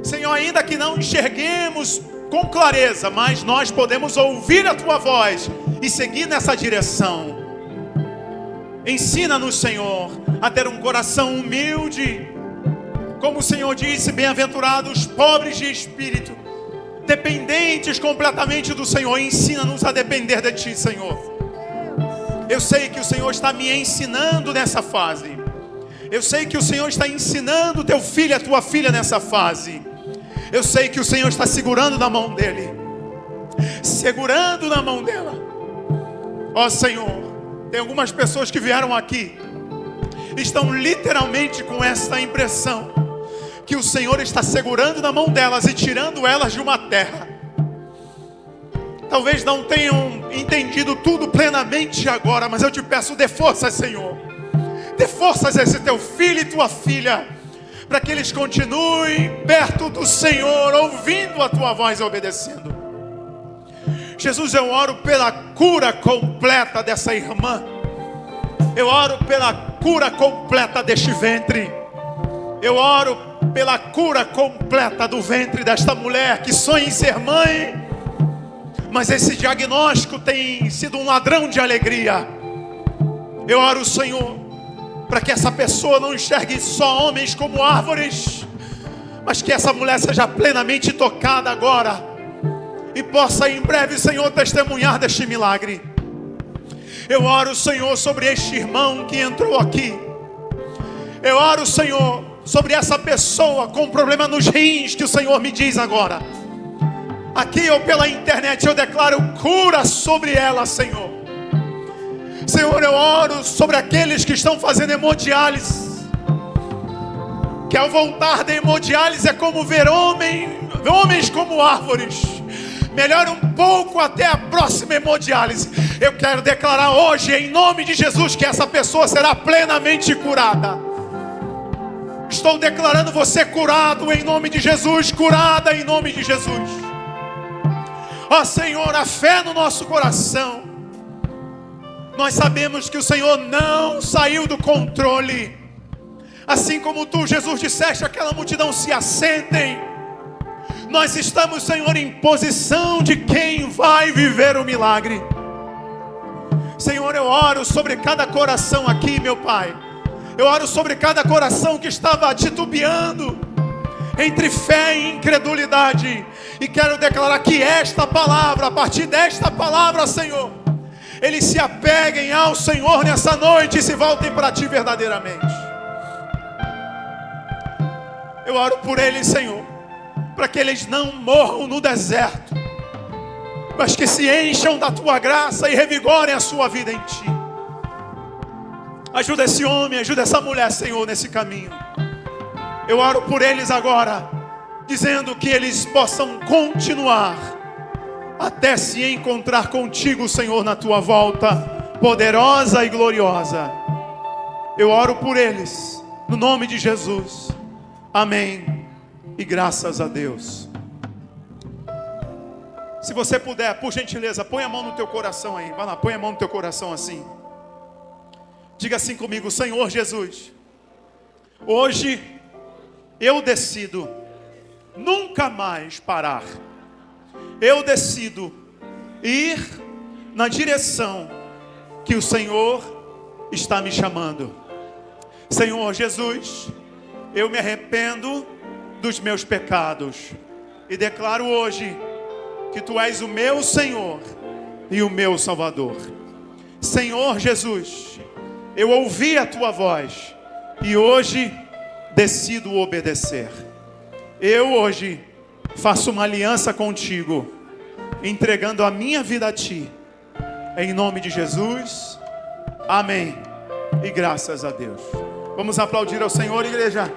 A: Senhor, ainda que não enxerguemos com clareza, mas nós podemos ouvir a tua voz e seguir nessa direção. Ensina-nos, Senhor, a ter um coração humilde, como o Senhor disse: bem-aventurados os pobres de espírito, dependentes completamente do Senhor. Ensina-nos a depender de ti, Senhor. Eu sei que o Senhor está me ensinando nessa fase. Eu sei que o Senhor está ensinando teu filho e a tua filha nessa fase. Eu sei que o Senhor está segurando na mão dele, segurando na mão dela. Ó Senhor, tem algumas pessoas que vieram aqui, estão literalmente com essa impressão que o Senhor está segurando na mão delas e tirando elas de uma terra. Talvez não tenham entendido tudo plenamente agora, mas eu te peço, dê forças, Senhor. Dê forças a esse teu filho e tua filha, para que eles continuem perto do Senhor, ouvindo a tua voz e obedecendo. Jesus, eu oro pela cura completa dessa irmã. Eu oro pela cura completa deste ventre. Eu oro pela cura completa do ventre desta mulher que sonha em ser mãe, mas esse diagnóstico tem sido um ladrão de alegria. Eu oro, Senhor, para que essa pessoa não enxergue só homens como árvores, mas que essa mulher seja plenamente tocada agora e possa em breve, Senhor, testemunhar deste milagre. Eu oro, Senhor, sobre este irmão que entrou aqui. Eu oro, Senhor, sobre essa pessoa com problema nos rins, que o Senhor me diz agora. Aqui ou pela internet eu declaro cura sobre ela, Senhor. Senhor, eu oro sobre aqueles que estão fazendo hemodiálise, que ao voltar da hemodiálise é como ver homens como árvores. Melhora um pouco até a próxima hemodiálise. Eu quero declarar hoje, em nome de Jesus, que essa pessoa será plenamente curada. Estou declarando você curado em nome de Jesus, curada em nome de Jesus. Ó Senhor, a fé no nosso coração. Nós sabemos que o Senhor não saiu do controle. Assim como tu, Jesus, disseste àquela multidão: se assentem. Nós estamos, Senhor, em posição de quem vai viver o milagre. Senhor, eu oro sobre cada coração aqui, meu Pai. Eu oro sobre cada coração que estava titubeando, entre fé e incredulidade. E quero declarar que esta palavra, a partir desta palavra, Senhor, eles se apeguem ao Senhor nessa noite e se voltem para Ti verdadeiramente. Eu oro por eles, Senhor, para que eles não morram no deserto, mas que se encham da Tua graça e revigorem a sua vida em Ti. Ajuda esse homem, ajuda essa mulher, Senhor, nesse caminho. Eu oro por eles agora, dizendo que eles possam continuar até se encontrar contigo, Senhor, na Tua volta poderosa e gloriosa. Eu oro por eles, no nome de Jesus. Amém. E graças a Deus. Se você puder, por gentileza, põe a mão no teu coração aí. Vai lá, põe a mão no teu coração assim. Diga assim comigo: Senhor Jesus, hoje eu decido nunca mais parar. Eu decido ir na direção que o Senhor está me chamando. Senhor Jesus, eu me arrependo dos meus pecados e declaro hoje que Tu és o meu Senhor e o meu Salvador. Senhor Jesus, eu ouvi a Tua voz e hoje decido obedecer. Eu hoje faço uma aliança contigo, entregando a minha vida a Ti. Em nome de Jesus. Amém. E graças a Deus. Vamos aplaudir ao Senhor, igreja.